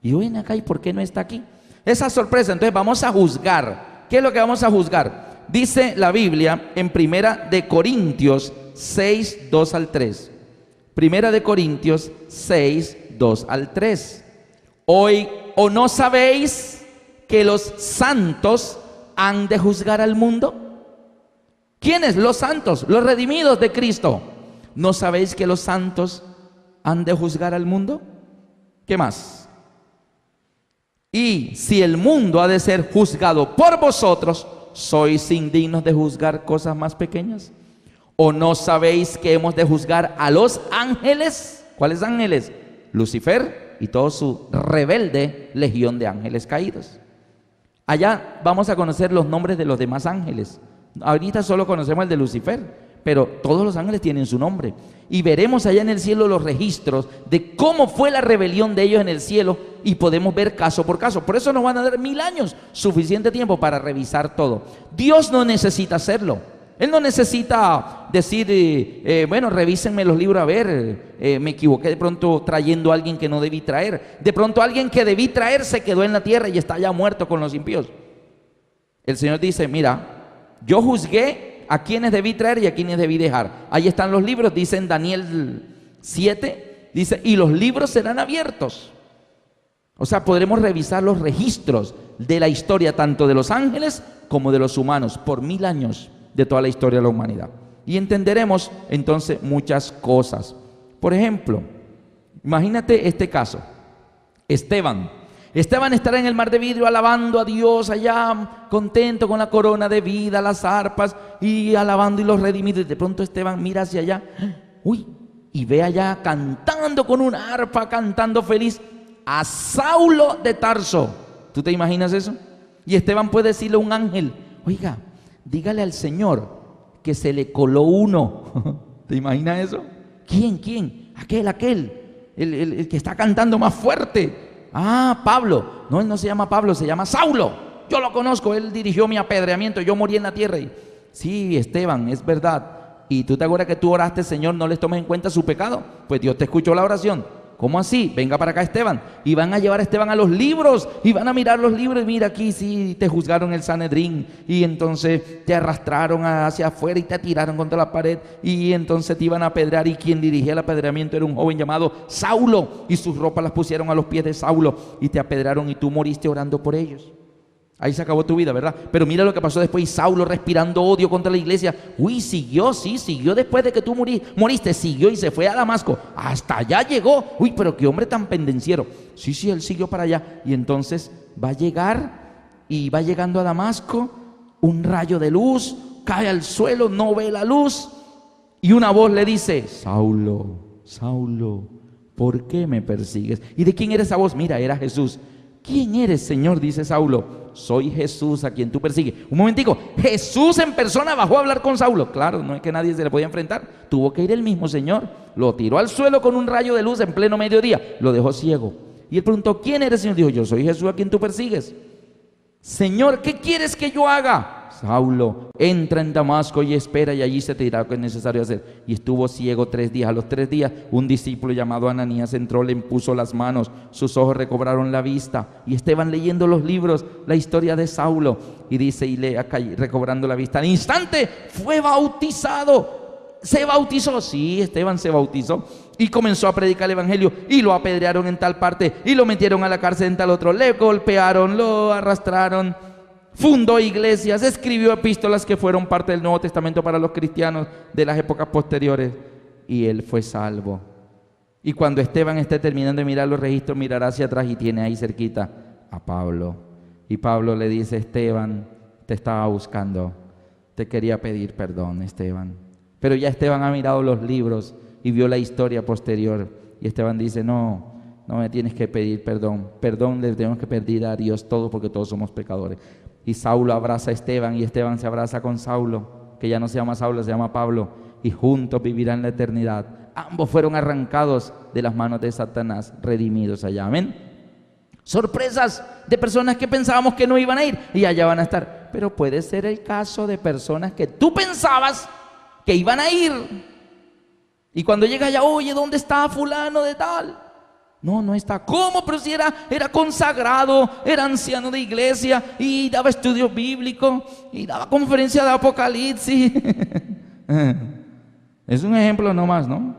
Speaker 1: Y ven acá, ¿y por qué no está aquí? Esa sorpresa. Entonces vamos a juzgar. ¿Qué es lo que vamos a juzgar? Dice la Biblia en Primera de Corintios 6, 2 al 3. Primera de Corintios 6, 2 al 3. Hoy, ¿o no sabéis que los santos han de juzgar al mundo? ¿Quiénes? Los santos, los redimidos de Cristo. ¿No sabéis que los santos han de juzgar al mundo? ¿Qué más? Y si el mundo ha de ser juzgado por vosotros, ¿sois indignos de juzgar cosas más pequeñas? ¿O no sabéis que hemos de juzgar a los ángeles? ¿Cuáles ángeles? Lucifer y toda su rebelde legión de ángeles caídos. Allá vamos a conocer los nombres de los demás ángeles. Ahorita solo conocemos el de Lucifer, pero todos los ángeles tienen su nombre. Y veremos allá en el cielo los registros de cómo fue la rebelión de ellos en el cielo, y podemos ver caso por caso. Por eso nos van a dar 1000 años, suficiente tiempo para revisar todo. Dios no necesita hacerlo. Él no necesita decir, bueno, revísenme los libros a ver, me equivoqué de pronto trayendo a alguien que no debí traer. De pronto alguien que debí traer se quedó en la tierra y está ya muerto con los impíos. El Señor dice, mira, yo juzgué a quienes debí traer y a quienes debí dejar. Ahí están los libros, dice en Daniel 7, dice, y los libros serán abiertos. O sea, podremos revisar los registros de la historia tanto de los ángeles como de los humanos por 1000 años de toda la historia de la humanidad. Y entenderemos entonces muchas cosas. Por ejemplo, imagínate este caso. Esteban estará en el mar de vidrio alabando a Dios allá, contento con la corona de vida, las arpas, y alabando y los redimidos. Y de pronto Esteban mira hacia allá, uy, y ve allá cantando con una arpa, cantando feliz, a Saulo de Tarso. ¿Tú te imaginas eso? Y Esteban puede decirle a un ángel, oiga, dígale al Señor que se le coló uno. ¿Te imaginas eso? ¿Quién? Aquel, el que está cantando más fuerte. Ah, Pablo. No, él no se llama Pablo, se llama Saulo. Yo lo conozco, él dirigió mi apedreamiento, yo morí en la tierra. Sí, Esteban, es verdad. ¿Y tú te acuerdas que tú oraste, Señor, no les tomes en cuenta su pecado? Pues Dios te escuchó la oración. ¿Cómo así? Venga para acá, Esteban. Y van a llevar a Esteban a los libros, y van a mirar los libros. Mira, aquí sí te juzgaron el Sanedrín, y entonces te arrastraron hacia afuera y te tiraron contra la pared, y entonces te iban a apedrear, y quien dirigía el apedreamiento era un joven llamado Saulo, y sus ropas las pusieron a los pies de Saulo, y te apedrearon, y tú moriste orando por ellos. Ahí se acabó tu vida, ¿verdad? Pero mira lo que pasó después, y Saulo, respirando odio contra la iglesia, siguió después de que tú moriste, siguió y se fue a Damasco, hasta allá llegó. Pero qué hombre tan pendenciero. Sí, él siguió para allá, y entonces va a llegar, y va llegando a Damasco, un rayo de luz, cae al suelo, no ve la luz, y una voz le dice, Saulo, ¿por qué me persigues? ¿Y de quién era esa voz? Mira, era Jesús. ¿Quién eres, Señor? Dice Saulo. Soy Jesús a quien tú persigues. Un momentico, Jesús en persona bajó a hablar con Saulo. Claro, no es que nadie se le podía enfrentar. Tuvo que ir el mismo Señor. Lo tiró al suelo con un rayo de luz en pleno mediodía. Lo dejó ciego. Y él preguntó, ¿quién eres, Señor? Dijo, yo soy Jesús a quien tú persigues. Señor, ¿qué quieres que yo haga? Saulo, entra en Damasco y espera, y allí se te dirá lo que es necesario hacer. Y estuvo ciego 3 días. A los 3 días, un discípulo llamado Ananías entró, le impuso las manos, sus ojos recobraron la vista. Y Esteban, leyendo los libros, la historia de Saulo, y dice, y recobrando la vista, al instante fue bautizado. ¿se bautizó? Sí, Esteban se bautizó y comenzó a predicar el evangelio, y lo apedrearon en tal parte y lo metieron a la cárcel en tal otro, le golpearon, lo arrastraron, fundó iglesias, escribió epístolas que fueron parte del Nuevo Testamento para los cristianos de las épocas posteriores, y él fue salvo. Y cuando Esteban esté terminando de mirar los registros, mirará hacia atrás y tiene ahí cerquita a Pablo. Y Pablo le dice: Esteban, te estaba buscando, te quería pedir perdón, Esteban. Pero ya Esteban ha mirado los libros y vio la historia posterior. Y Esteban dice: no me tienes que pedir perdón. Perdón le tenemos que pedir a Dios todo, porque todos somos pecadores. Y Saulo abraza a Esteban, y Esteban se abraza con Saulo, que ya no se llama Saulo, se llama Pablo. Y juntos vivirán la eternidad. Ambos fueron arrancados de las manos de Satanás, redimidos allá. Amén. Sorpresas de personas que pensábamos que no iban a ir y allá van a estar. Pero puede ser el caso de personas que tú pensabas que iban a ir, y cuando llega allá, oye, ¿dónde está fulano de tal? No está. ¿Cómo? Pero si era consagrado, era anciano de iglesia y daba estudios bíblicos y daba conferencia de Apocalipsis. Es un ejemplo nomás, ¿no?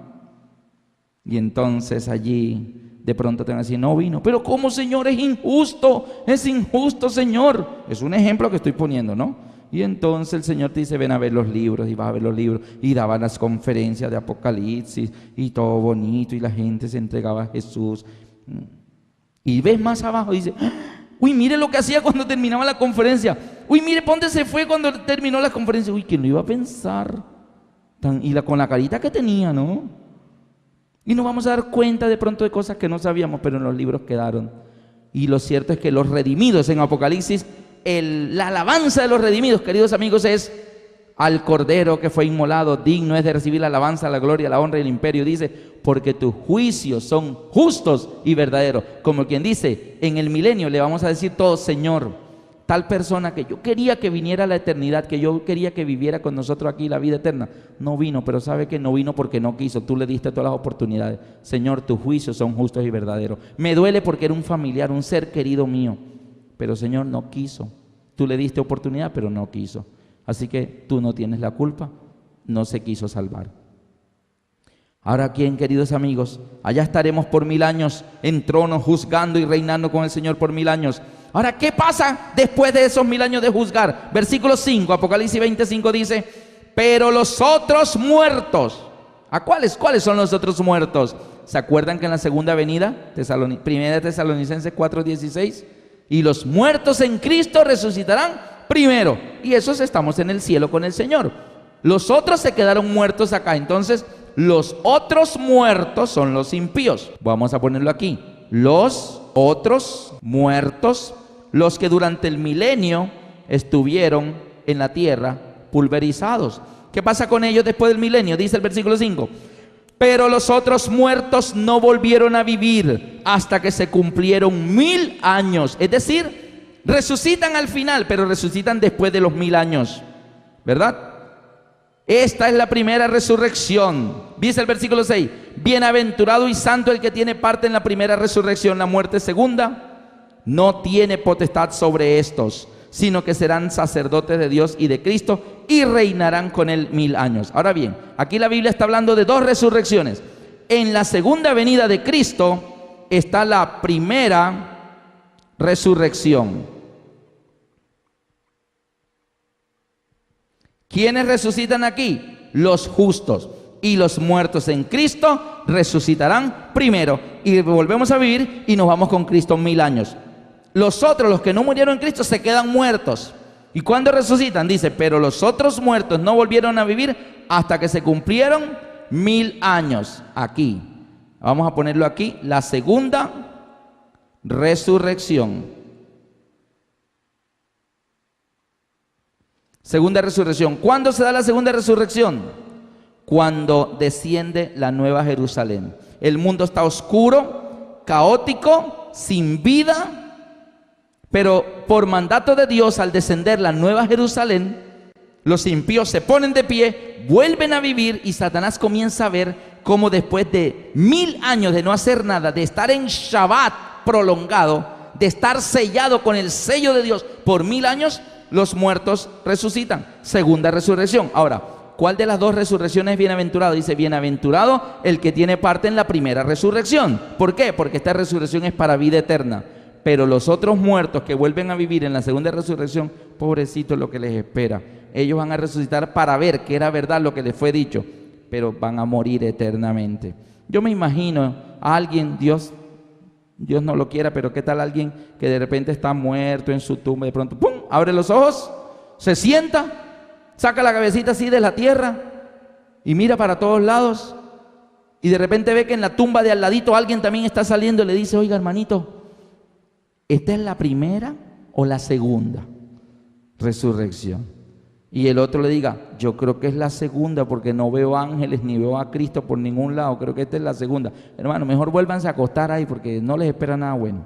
Speaker 1: Y entonces allí de pronto te van a decir: no vino. Pero ¿cómo, Señor? Es injusto, Señor. Es un ejemplo que estoy poniendo, ¿no? Y entonces el Señor te dice: ven a ver los libros, y vas a ver los libros, y daban las conferencias de Apocalipsis, y todo bonito, y la gente se entregaba a Jesús. Y ves más abajo y dice: uy, mire lo que hacía cuando terminaba la conferencia. Uy, mire, ¿por dónde se fue cuando terminó la conferencia? Uy, ¿quién lo iba a pensar? Con la carita que tenía, ¿no? Y nos vamos a dar cuenta de pronto de cosas que no sabíamos, pero en los libros quedaron. Y lo cierto es que los redimidos en Apocalipsis, la alabanza de los redimidos, queridos amigos, es al Cordero que fue inmolado, digno es de recibir la alabanza, la gloria, la honra y el imperio. Dice: porque tus juicios son justos y verdaderos. Como quien dice, en el milenio le vamos a decir todos: Señor, tal persona que yo quería que viniera a la eternidad, que yo quería que viviera con nosotros aquí la vida eterna, no vino, pero sabe que no vino porque no quiso. Tú le diste todas las oportunidades. Señor, tus juicios son justos y verdaderos. Me duele porque era un familiar, un ser querido mío, pero Señor, no quiso. Tú le diste oportunidad, pero no quiso. Así que tú no tienes la culpa, no se quiso salvar. Ahora, ¿quién, queridos amigos? Allá estaremos por 1000 años en trono, juzgando y reinando con el Señor por 1000 años. Ahora, ¿qué pasa después de esos 1000 años de juzgar? Versículo 5, Apocalipsis 25 dice: pero los otros muertos. ¿A cuáles? ¿Cuáles son los otros muertos? ¿Se acuerdan que en la segunda venida, primera de Tesalonicenses 4:16, y los muertos en Cristo resucitarán primero? Y esos estamos en el cielo con el Señor. Los otros se quedaron muertos acá. Entonces, los otros muertos son los impíos. Vamos a ponerlo aquí. Los otros muertos, los que durante el milenio estuvieron en la tierra pulverizados. ¿Qué pasa con ellos después del milenio? Dice el versículo 5: pero los otros muertos no volvieron a vivir hasta que se cumplieron 1000 años. Es decir, resucitan al final, pero resucitan después de los 1000 años, ¿verdad? Esta es la primera resurrección. Dice el versículo 6: bienaventurado y santo el que tiene parte en la primera resurrección. La muerte segunda no tiene potestad sobre estos, sino que serán sacerdotes de Dios y de Cristo, y reinarán con él 1000 años. Ahora bien, aquí la Biblia está hablando de dos resurrecciones. En la segunda venida de Cristo está la primera resurrección. ¿Quiénes resucitan aquí? Los justos. Y los muertos en Cristo resucitarán primero, y volvemos a vivir y nos vamos con Cristo 1000 años. Los otros, los que no murieron en Cristo, se quedan muertos. ¿Y cuándo resucitan? Dice: pero los otros muertos no volvieron a vivir hasta que se cumplieron 1000 años. Aquí, vamos a ponerlo aquí, la segunda resurrección. Segunda resurrección. ¿Cuándo se da la segunda resurrección? Cuando desciende la nueva Jerusalén. El mundo está oscuro, caótico, sin vida, pero por mandato de Dios, al descender la nueva Jerusalén, los impíos se ponen de pie, vuelven a vivir, y Satanás comienza a ver cómo después de 1000 años de no hacer nada, de estar en Shabbat prolongado, de estar sellado con el sello de Dios por 1000 años, los muertos resucitan. Segunda resurrección. Ahora, ¿cuál de las dos resurrecciones es bienaventurado? Dice, bienaventurado el que tiene parte en la primera resurrección. ¿Por qué? Porque esta resurrección es para vida eterna. Pero los otros muertos que vuelven a vivir en la segunda resurrección, pobrecito lo que les espera. Ellos van a resucitar para ver que era verdad lo que les fue dicho, pero van a morir eternamente. Yo me imagino a alguien, Dios no lo quiera, pero ¿qué tal alguien que de repente está muerto en su tumba, de pronto, ¡pum!, abre los ojos, se sienta, saca la cabecita así de la tierra y mira para todos lados y de repente ve que en la tumba de al ladito alguien también está saliendo y le dice, oiga hermanito, ¿esta es la primera o la segunda resurrección? Y el otro le diga, yo creo que es la segunda porque no veo ángeles ni veo a Cristo por ningún lado, creo que esta es la segunda. Hermano, mejor vuélvanse a acostar ahí porque no les espera nada bueno.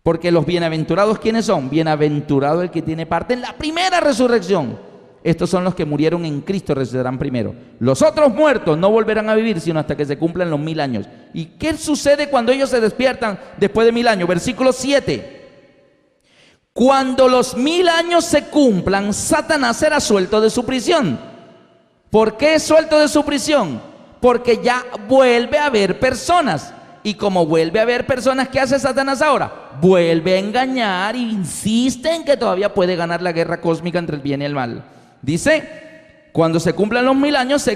Speaker 1: Porque los bienaventurados, ¿quiénes son? Bienaventurado el que tiene parte en la primera resurrección. Estos son los que murieron en Cristo, resucitarán primero. Los otros muertos no volverán a vivir sino hasta que se cumplan los 1000 años. ¿Y qué sucede cuando ellos se despiertan después de 1000 años? Versículo 7. Cuando los 1000 años se cumplan, Satanás será suelto de su prisión. ¿Por qué es suelto de su prisión? Porque ya vuelve a haber personas. Y como vuelve a haber personas, ¿qué hace Satanás ahora? Vuelve a engañar e insiste en que todavía puede ganar la guerra cósmica entre el bien y el mal. Dice, cuando se cumplan los 1000 años,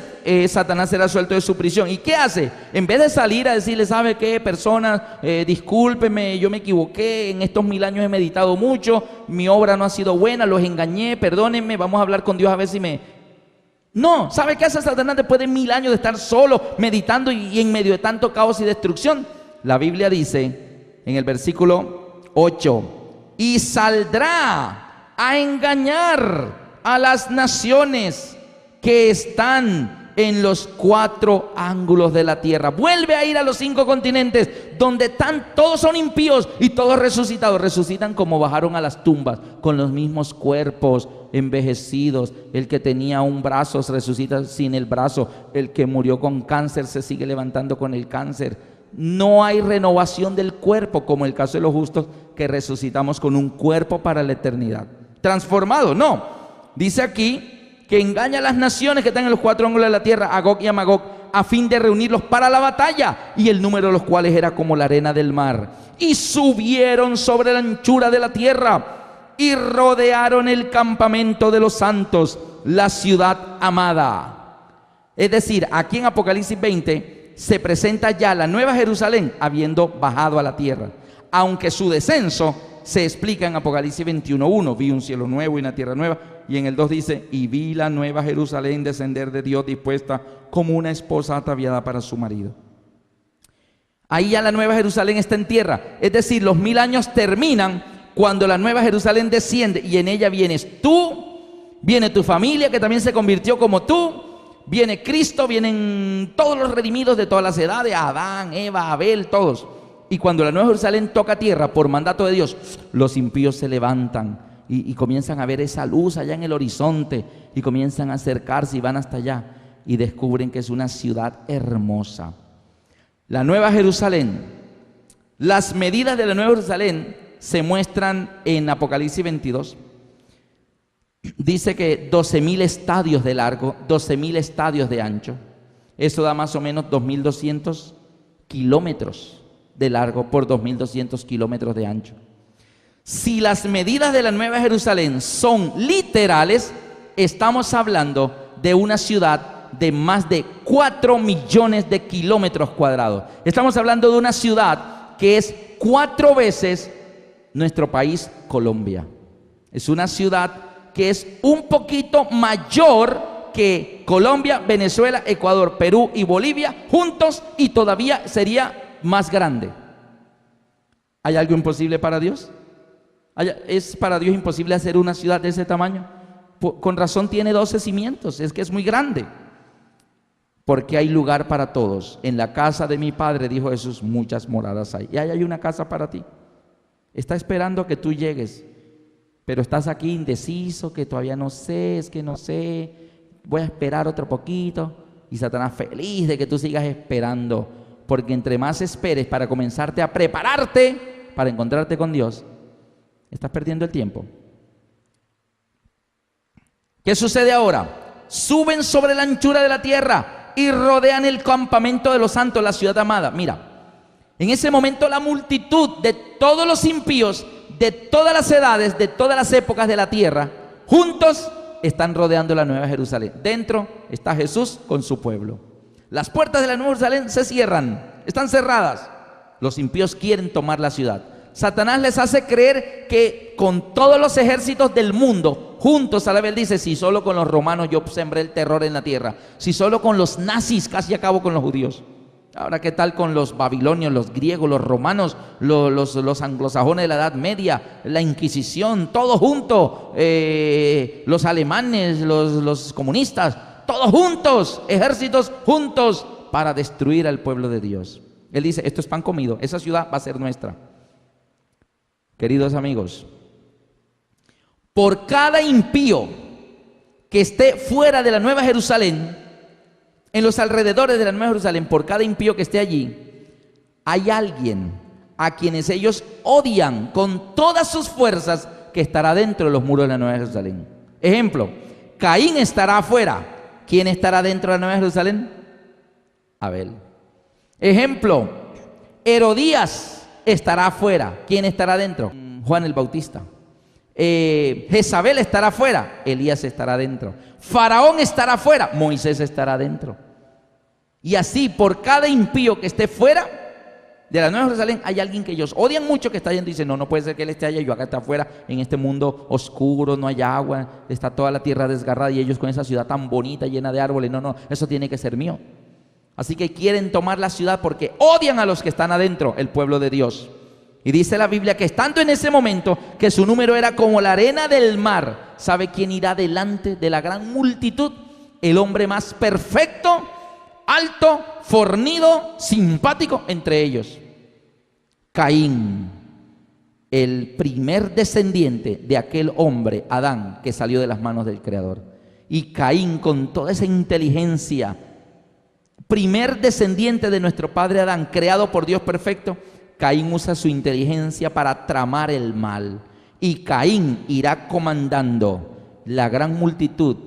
Speaker 1: Satanás será suelto de su prisión. ¿Y qué hace? En vez de salir a decirle, ¿sabe qué, personas? Discúlpeme, yo me equivoqué, en estos 1000 años he meditado mucho, mi obra no ha sido buena, los engañé, perdónenme, vamos a hablar con Dios a ver si me... No, ¿sabe qué hace Satanás después de 1000 años de estar solo, meditando y en medio de tanto caos y destrucción? La Biblia dice en el versículo 8, y saldrá a engañar a las naciones que están en los 4 ángulos de la tierra. Vuelve a ir a los 5 continentes donde todos son impíos y todos resucitados. Resucitan como bajaron a las tumbas, con los mismos cuerpos envejecidos. El que tenía un brazo se resucita sin el brazo. El que murió con cáncer se sigue levantando con el cáncer. No hay renovación del cuerpo como el caso de los justos, que resucitamos con un cuerpo para la eternidad. Transformado, no. Dice aquí que engaña a las naciones que están en los 4 ángulos de la tierra, a Gog y a Magog, a fin de reunirlos para la batalla, y el número de los cuales era como la arena del mar. Y subieron sobre la anchura de la tierra y rodearon el campamento de los santos, la ciudad amada. Es decir, aquí en Apocalipsis 20 se presenta ya la nueva Jerusalén habiendo bajado a la tierra, aunque su descenso se explica en Apocalipsis 21:1, vi un cielo nuevo y una tierra nueva, y en el 2 dice, y vi la nueva Jerusalén descender de Dios dispuesta como una esposa ataviada para su marido. Ahí ya la nueva Jerusalén está en tierra, es decir, los 1000 años terminan cuando la nueva Jerusalén desciende, y en ella vienes tú, viene tu familia que también se convirtió como tú, viene Cristo, vienen todos los redimidos de todas las edades, Adán, Eva, Abel, todos. Y cuando la nueva Jerusalén toca tierra por mandato de Dios, los impíos se levantan y comienzan a ver esa luz allá en el horizonte y comienzan a acercarse y van hasta allá y descubren que es una ciudad hermosa. La nueva Jerusalén, las medidas de la nueva Jerusalén se muestran en Apocalipsis 22. Dice que 12.000 estadios de largo, 12.000 estadios de ancho. Eso da más o menos 2.200 kilómetros de largo por 2.200 kilómetros de ancho. Si las medidas de la Nueva Jerusalén son literales, estamos hablando de una ciudad de más de 4 millones de kilómetros cuadrados. Estamos hablando de una ciudad que es 4 veces nuestro país, Colombia. Es una ciudad que es un poquito mayor que Colombia, Venezuela, Ecuador, Perú y Bolivia juntos, y todavía sería más grande. ¿Hay algo imposible para Dios? ¿Es para Dios imposible hacer una ciudad de ese tamaño? Con razón tiene 12 cimientos, es que es muy grande. Porque hay lugar para todos. En la casa de mi Padre, dijo Jesús, muchas moradas hay. Y ahí hay una casa para ti. Está esperando que tú llegues, pero estás aquí indeciso, que todavía no sé, es que no sé, voy a esperar otro poquito. Y Satanás feliz de que tú sigas esperando, porque entre más esperes para comenzarte a prepararte para encontrarte con Dios, estás perdiendo el tiempo. ¿Qué sucede ahora? suben sobre la anchura de la tierra y rodean el campamento de los santos, la ciudad amada. Mira, en ese momento la multitud de todos los impíos, de todas las edades, de todas las épocas de la tierra, juntos están rodeando la Nueva Jerusalén. Dentro está Jesús con su pueblo. Las puertas de la Nueva Jerusalén se cierran, están cerradas. Los impíos quieren tomar la ciudad. Satanás les hace creer que con todos los ejércitos del mundo juntos, a la vez dice, si solo con los romanos yo sembré el terror en la tierra, si solo con los nazis casi acabo con los judíos. Ahora, ¿qué tal con los babilonios, los griegos, los romanos, los anglosajones de la Edad Media, la Inquisición, todo junto, los alemanes, los comunistas, todos juntos, ejércitos juntos para destruir al pueblo de Dios? Él dice, esto es pan comido, esa ciudad va a ser nuestra. Queridos amigos, por cada impío que esté fuera de la Nueva Jerusalén, en los alrededores de la Nueva Jerusalén, por cada impío que esté allí, hay alguien a quienes ellos odian con todas sus fuerzas que estará dentro de los muros de la Nueva Jerusalén. Ejemplo, Caín estará afuera. ¿Quién estará dentro de la Nueva Jerusalén? Abel. Ejemplo, Herodías estará afuera. ¿Quién estará dentro? Juan el Bautista. Jezabel estará afuera, Elías estará dentro. Faraón estará afuera, Moisés estará dentro. Y así, por cada impío que esté fuera de la Nueva Jerusalén, hay alguien que ellos odian mucho que está yendo y dicen, no, no puede ser que él esté allá y yo acá esté afuera, en este mundo oscuro, no hay agua, está toda la tierra desgarrada y ellos con esa ciudad tan bonita, llena de árboles, no, no, eso tiene que ser mío. Así que quieren tomar la ciudad porque odian a los que están adentro, el pueblo de Dios. Y dice la Biblia que estando en ese momento, que su número era como la arena del mar. ¿Sabe quién irá delante de la gran multitud? El hombre más perfecto, alto, fornido, simpático entre ellos. Caín, el primer descendiente de aquel hombre, Adán, que salió de las manos del Creador. Y Caín, con toda esa inteligencia, primer descendiente de nuestro padre Adán, creado por Dios perfecto, Caín usa su inteligencia para tramar el mal. Y Caín irá comandando la gran multitud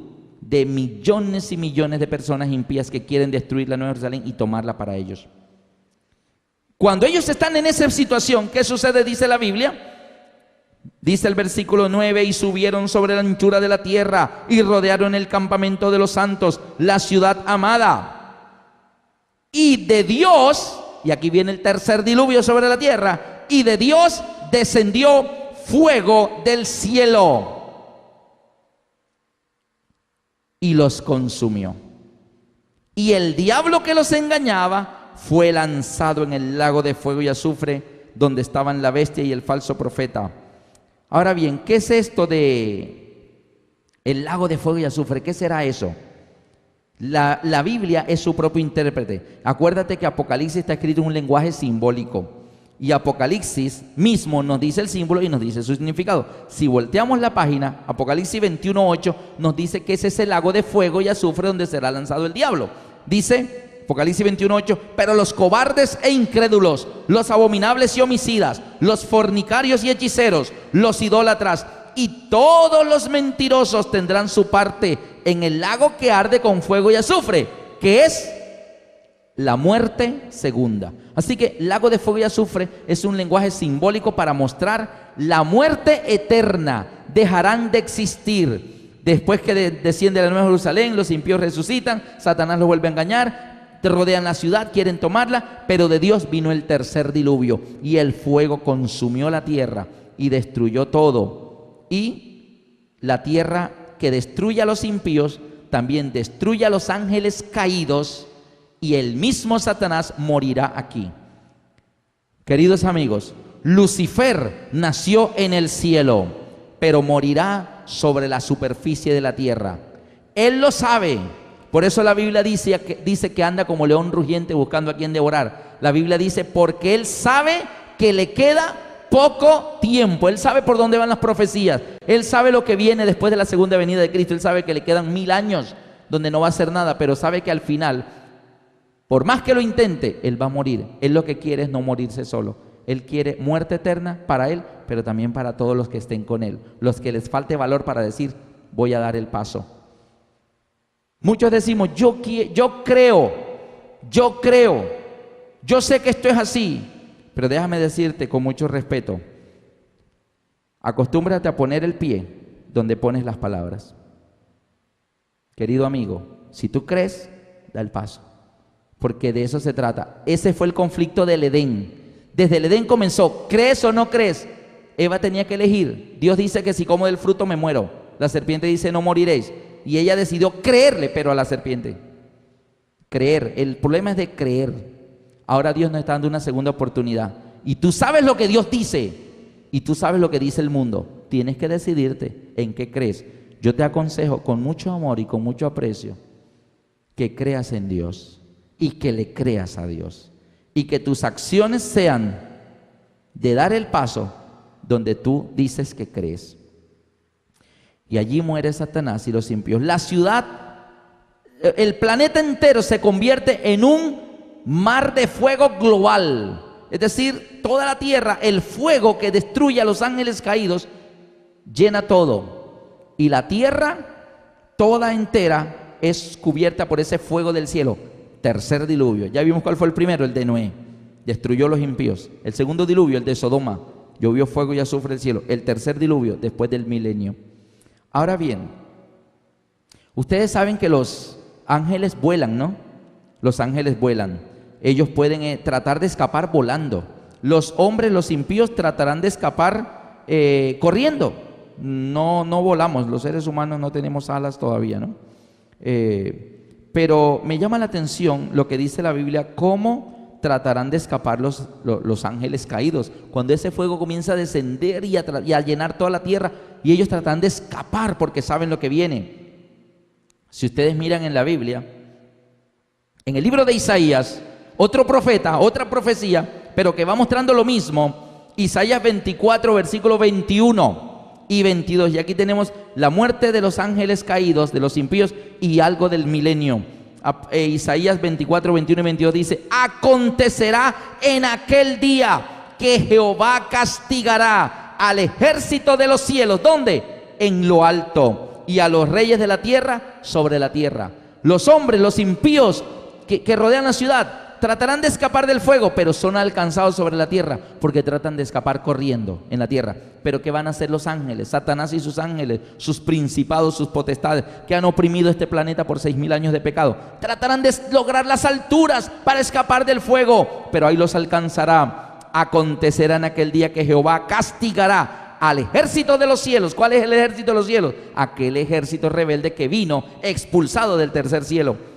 Speaker 1: de millones y millones de personas impías que quieren destruir la Nueva Jerusalén y tomarla para ellos. Cuando ellos están en esa situación, ¿qué sucede? Dice la Biblia. Dice el versículo 9, y subieron sobre la anchura de la tierra y rodearon el campamento de los santos, la ciudad amada. Y de Dios... Y aquí viene el tercer diluvio sobre la tierra. Y de Dios descendió fuego del cielo y los consumió. Y el diablo que los engañaba fue lanzado en el lago de fuego y azufre, donde estaban la bestia y el falso profeta. Ahora bien, ¿qué es esto de el lago de fuego y azufre? ¿Qué será eso? La Biblia es su propio intérprete. Acuérdate que Apocalipsis está escrito en un lenguaje simbólico. Y Apocalipsis mismo nos dice el símbolo y nos dice su significado. Si volteamos la página, Apocalipsis 21:8 nos dice que ese es el lago de fuego y azufre donde será lanzado el diablo. Dice Apocalipsis 21:8, pero los cobardes e incrédulos, los abominables y homicidas, los fornicarios y hechiceros, los idólatras y todos los mentirosos tendrán su parte en el lago que arde con fuego y azufre, que es la muerte segunda. Así que lago de fuego y azufre es un lenguaje simbólico para mostrar la muerte eterna. Dejarán de existir. Después que desciende la Nueva Jerusalén, los impíos resucitan, Satanás los vuelve a engañar, rodean la ciudad, quieren tomarla, pero de Dios vino el tercer diluvio y el fuego consumió la tierra y destruyó todo. Y la tierra que destruye a los impíos también destruye a los ángeles caídos y el mismo Satanás morirá aquí. Queridos amigos, Lucifer nació en el cielo, pero morirá sobre la superficie de la tierra. Él lo sabe. Por eso la Biblia dice que anda como león rugiente buscando a quien devorar. La Biblia dice, porque él sabe que le queda poco tiempo. Él sabe por dónde van las profecías. Él sabe lo que viene después de la segunda venida de Cristo. Él sabe que le quedan 1000 años donde no va a hacer nada, pero sabe que al final, por más que lo intente, él va a morir. Él lo que quiere es no morirse solo. Él quiere muerte eterna para él, pero también para todos los que estén con él. Los que les falte valor para decir, voy a dar el paso. Muchos decimos, yo creo, yo sé que esto es así, pero déjame decirte con mucho respeto, acostúmbrate a poner el pie donde pones las palabras. Querido amigo, si tú crees, da el paso, porque de eso se trata. Ese fue el conflicto del Edén. Desde el Edén comenzó, ¿crees o no crees? Eva tenía que elegir. Dios dice que si como del fruto me muero. La serpiente dice no moriréis. Y ella decidió creerle, pero a la serpiente. Creer. El problema es de creer. Ahora Dios nos está dando una segunda oportunidad. Y tú sabes lo que Dios dice. Y tú sabes lo que dice el mundo. Tienes que decidirte en qué crees. Yo te aconsejo con mucho amor y con mucho aprecio que creas en Dios y que le creas a Dios. Y que tus acciones sean de dar el paso donde tú dices que crees. Y allí muere Satanás y los impíos. La ciudad, el planeta entero se convierte en un mar de fuego global. Es decir, toda la tierra, el fuego que destruye a los ángeles caídos, llena todo. Y la tierra, toda entera, es cubierta por ese fuego del cielo. Tercer diluvio. Ya vimos cuál fue el primero, el de Noé. Destruyó a los impíos. El segundo diluvio, el de Sodoma. Llovió fuego y azufre del cielo. El tercer diluvio, después del milenio. Ahora bien, ustedes saben que los ángeles vuelan, ¿no? Los ángeles vuelan. Ellos pueden tratar de escapar volando. Los hombres, los impíos, tratarán de escapar corriendo. No volamos. Los seres humanos no tenemos alas todavía, ¿no? Pero me llama la atención lo que dice la Biblia, cómo tratarán de escapar los ángeles caídos. Cuando ese fuego comienza a descender y a llenar toda la tierra, y ellos tratarán de escapar porque saben lo que viene. Si ustedes miran en la Biblia, en el libro de Isaías, otro profeta, otra profecía, pero que va mostrando lo mismo, Isaías 24, versículos 21 y 22, y aquí tenemos la muerte de los ángeles caídos, de los impíos, y algo del milenio. Isaías 24, 21 y 22 dice: acontecerá en aquel día que Jehová castigará al ejército de los cielos. ¿Dónde? En lo alto, y a los reyes de la tierra sobre la tierra. Los hombres, los impíos que rodean la ciudad, tratarán de escapar del fuego, pero son alcanzados sobre la tierra, porque tratan de escapar corriendo en la tierra. Pero ¿qué van a hacer los ángeles? Satanás y sus ángeles, sus principados, sus potestades, que han oprimido este planeta por 6.000 años de pecado, tratarán de lograr las alturas para escapar del fuego, pero ahí los alcanzará. Acontecerá en aquel día que Jehová castigará al ejército de los cielos. ¿Cuál es el ejército de los cielos? Aquel ejército rebelde que vino expulsado del tercer cielo.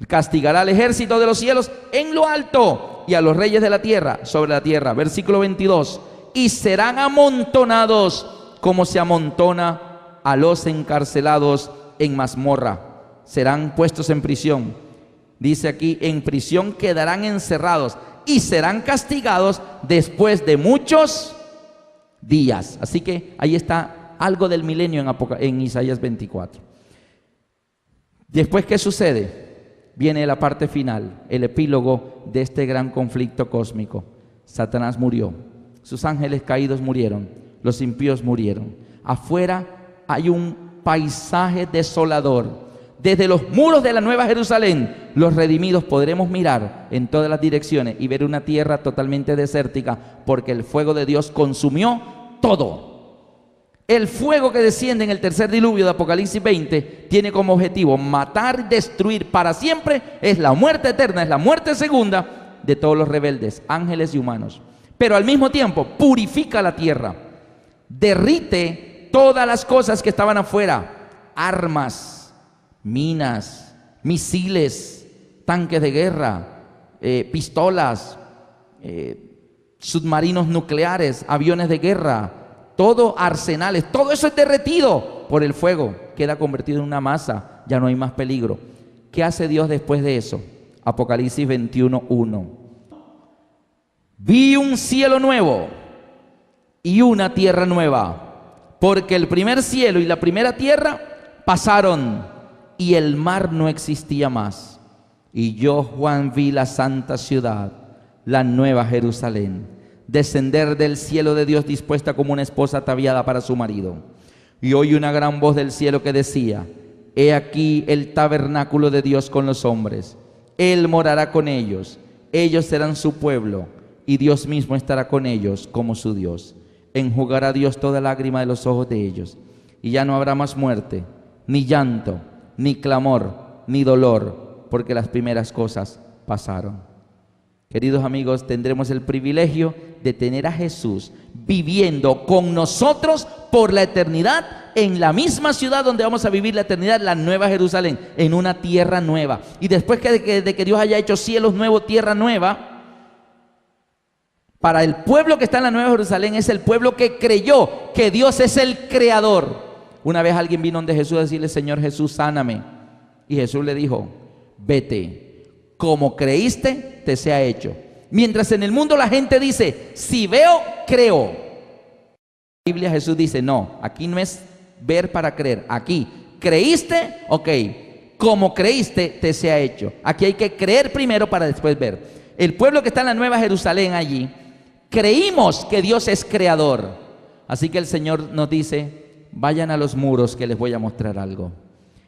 Speaker 1: Castigará al ejército de los cielos en lo alto, y a los reyes de la tierra sobre la tierra. Versículo 22. Y serán amontonados como se amontona a los encarcelados en mazmorra. Serán puestos en prisión. Dice aquí, en prisión quedarán encerrados y serán castigados después de muchos días. Así que ahí está algo del milenio en Isaías 24. Después, ¿qué sucede? Viene la parte final, el epílogo de este gran conflicto cósmico. Satanás murió, sus ángeles caídos murieron, los impíos murieron. Afuera hay un paisaje desolador. Desde los muros de la Nueva Jerusalén, los redimidos podremos mirar en todas las direcciones y ver una tierra totalmente desértica, porque el fuego de Dios consumió todo. El fuego que desciende en el tercer diluvio de Apocalipsis 20 tiene como objetivo matar y destruir para siempre. Es la muerte eterna, es la muerte segunda de todos los rebeldes, ángeles y humanos. Pero al mismo tiempo purifica la tierra, derrite todas las cosas que estaban afuera: armas, minas, misiles, tanques de guerra, pistolas, submarinos nucleares, aviones de guerra, todo, arsenales, todo eso es derretido por el fuego, queda convertido en una masa, ya no hay más peligro. ¿Qué hace Dios después de eso? Apocalipsis 21:1. Vi un cielo nuevo y una tierra nueva, porque el primer cielo y la primera tierra pasaron y el mar no existía más. Y yo, Juan, vi la santa ciudad, la nueva Jerusalén, descender del cielo de Dios, dispuesta como una esposa ataviada para su marido. Y oí una gran voz del cielo que decía: He aquí el tabernáculo de Dios con los hombres. Él morará con ellos. Ellos serán su pueblo, y Dios mismo estará con ellos como su Dios. Enjugará Dios toda lágrima de los ojos de ellos, y ya no habrá más muerte, ni llanto, ni clamor, ni dolor, porque las primeras cosas pasaron. Queridos amigos, tendremos el privilegio de tener a Jesús viviendo con nosotros por la eternidad en la misma ciudad donde vamos a vivir la eternidad, la Nueva Jerusalén, en una tierra nueva. Y después de que Dios haya hecho cielos nuevos, tierra nueva, para el pueblo que está en la Nueva Jerusalén es el pueblo que creyó que Dios es el creador. Una vez alguien vino donde Jesús a decirle: Señor Jesús, sáname. Y Jesús le dijo: vete, como creíste, te sea hecho. Mientras en el mundo la gente dice: si veo, creo. En la Biblia Jesús dice: no, aquí no es ver para creer. Aquí, ¿creíste? Ok, como creíste, te sea hecho. Aquí hay que creer primero para después ver. El pueblo que está en la Nueva Jerusalén allí, creímos que Dios es creador. Así que el Señor nos dice: vayan a los muros que les voy a mostrar algo.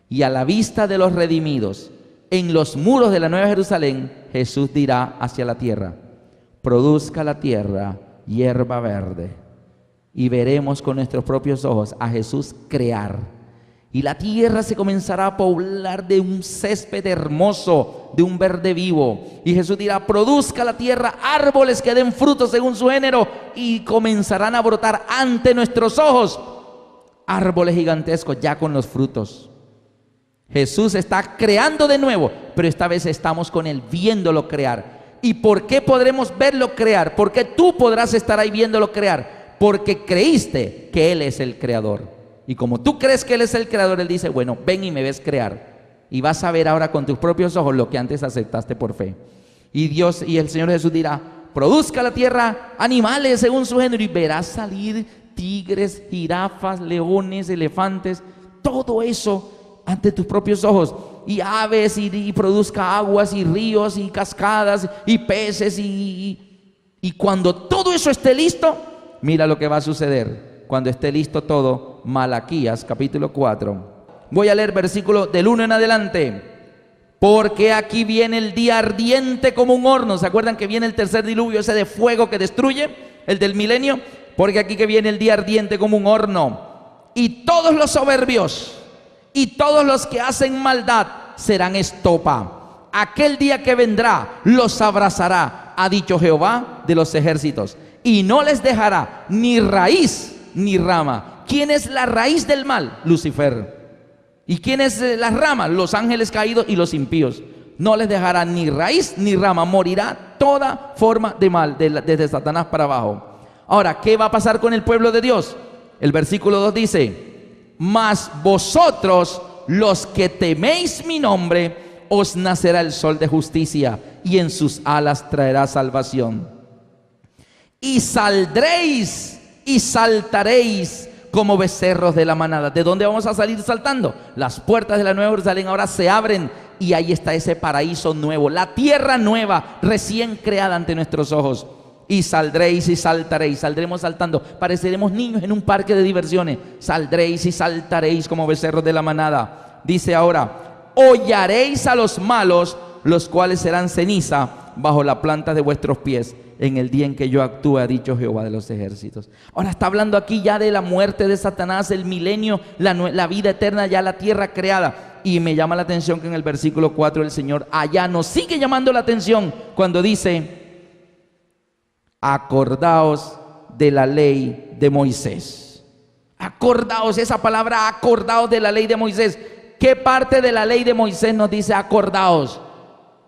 Speaker 1: Y a la vista de los redimidos, en los muros de la Nueva Jerusalén, Jesús dirá hacia la tierra: produzca la tierra hierba verde. Y veremos con nuestros propios ojos a Jesús crear. Y la tierra se comenzará a poblar de un césped hermoso, de un verde vivo. Y Jesús dirá: produzca la tierra árboles que den frutos según su género, y comenzarán a brotar ante nuestros ojos árboles gigantescos ya con los frutos. Jesús está creando de nuevo, pero esta vez estamos con Él viéndolo crear. ¿Y por qué podremos verlo crear? ¿Por qué tú podrás estar ahí viéndolo crear? Porque creíste que Él es el creador. Y como tú crees que Él es el creador, Él dice: bueno, ven y me ves crear. Y vas a ver ahora con tus propios ojos lo que antes aceptaste por fe. Y Dios y el Señor Jesús dirá: produzca la tierra animales según su género. Y verás salir tigres, jirafas, leones, elefantes, todo eso ante tus propios ojos. Y aves, y produzca aguas, y ríos, y cascadas, y peces. Y cuando todo eso esté listo, mira lo que va a suceder. Cuando esté listo todo, Malaquías capítulo 4. Voy a leer versículo del 1 en adelante. Porque aquí viene el día ardiente como un horno. ¿Se acuerdan que viene el tercer diluvio, ese de fuego que destruye? El del milenio. Porque aquí que viene el día ardiente como un horno. Y todos los soberbios y todos los que hacen maldad serán estopa. Aquel día que vendrá los abrazará, ha dicho Jehová de los ejércitos, y no les dejará ni raíz ni rama. ¿Quién es la raíz del mal? Lucifer. ¿Y quién es las ramas? Los ángeles caídos y los impíos. No les dejará ni raíz ni rama. Morirá toda forma de mal, desde Satanás para abajo. Ahora, ¿qué va a pasar con el pueblo de Dios? El versículo 2 dice: mas vosotros, los que teméis mi nombre, os nacerá el sol de justicia, y en sus alas traerá salvación. Y saldréis y saltaréis como becerros de la manada. ¿De dónde vamos a salir saltando? Las puertas de la Nueva Jerusalén ahora se abren, y ahí está ese paraíso nuevo, la tierra nueva, recién creada ante nuestros ojos. Y saldréis y saltaréis. Saldremos saltando, pareceremos niños en un parque de diversiones. Saldréis y saltaréis como becerros de la manada. Dice ahora: hollaréis a los malos, los cuales serán ceniza bajo la planta de vuestros pies, en el día en que yo actúe, ha dicho Jehová de los ejércitos. Ahora está hablando aquí ya de la muerte de Satanás, el milenio, la vida eterna, ya la tierra creada. Y me llama la atención que en el versículo 4 el Señor allá nos sigue llamando la atención cuando dice: acordaos de la ley de Moisés. Acordaos, esa palabra acordaos de la ley de Moisés. ¿Qué parte de la ley de Moisés nos dice acordaos?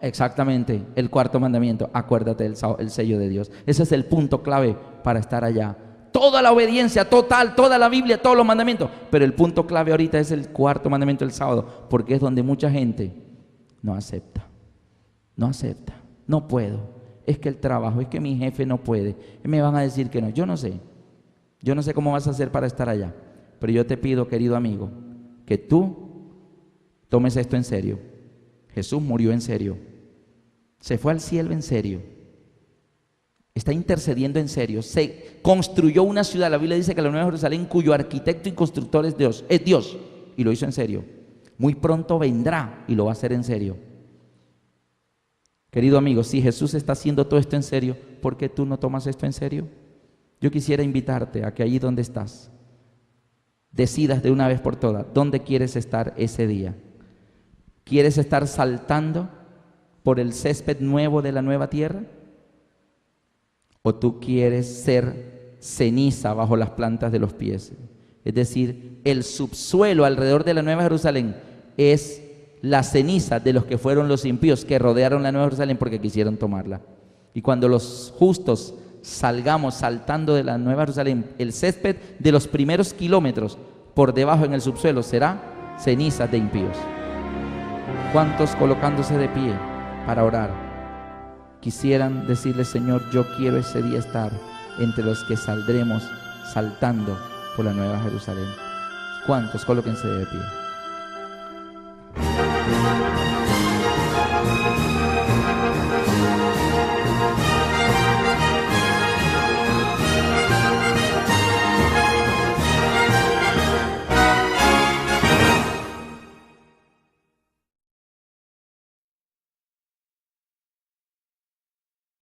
Speaker 1: Exactamente, el cuarto mandamiento: acuérdate del sello de Dios. Ese es el punto clave para estar allá. Toda la obediencia total, toda la Biblia, todos los mandamientos, pero el punto clave ahorita es el cuarto mandamiento del sábado, porque es donde mucha gente no acepta. No acepta, no puedo. Es que el trabajo, es que mi jefe no puede, me van a decir que no. Yo no sé cómo vas a hacer para estar allá, pero yo te pido, querido amigo, que tú tomes esto en serio. Jesús murió en serio, se fue al cielo en serio, está intercediendo en serio, se construyó una ciudad. La Biblia dice que la Nueva Jerusalén, cuyo arquitecto y constructor es Dios, y lo hizo en serio. Muy pronto vendrá y lo va a hacer en serio. Querido amigo, si Jesús está haciendo todo esto en serio, ¿por qué tú no tomas esto en serio? Yo quisiera invitarte a que allí donde estás, decidas de una vez por todas dónde quieres estar ese día. ¿Quieres estar saltando por el césped nuevo de la nueva tierra? ¿O tú quieres ser ceniza bajo las plantas de los pies? Es decir, el subsuelo alrededor de la Nueva Jerusalén es la ceniza de los que fueron los impíos que rodearon la Nueva Jerusalén porque quisieron tomarla. Y cuando los justos salgamos saltando de la Nueva Jerusalén, el césped de los primeros kilómetros por debajo en el subsuelo será cenizas de impíos. ¿Cuántos colocándose de pie para orar quisieran decirle: Señor, yo quiero ese día estar entre los que saldremos saltando por la Nueva Jerusalén? ¿Cuántos? Colóquense de pie.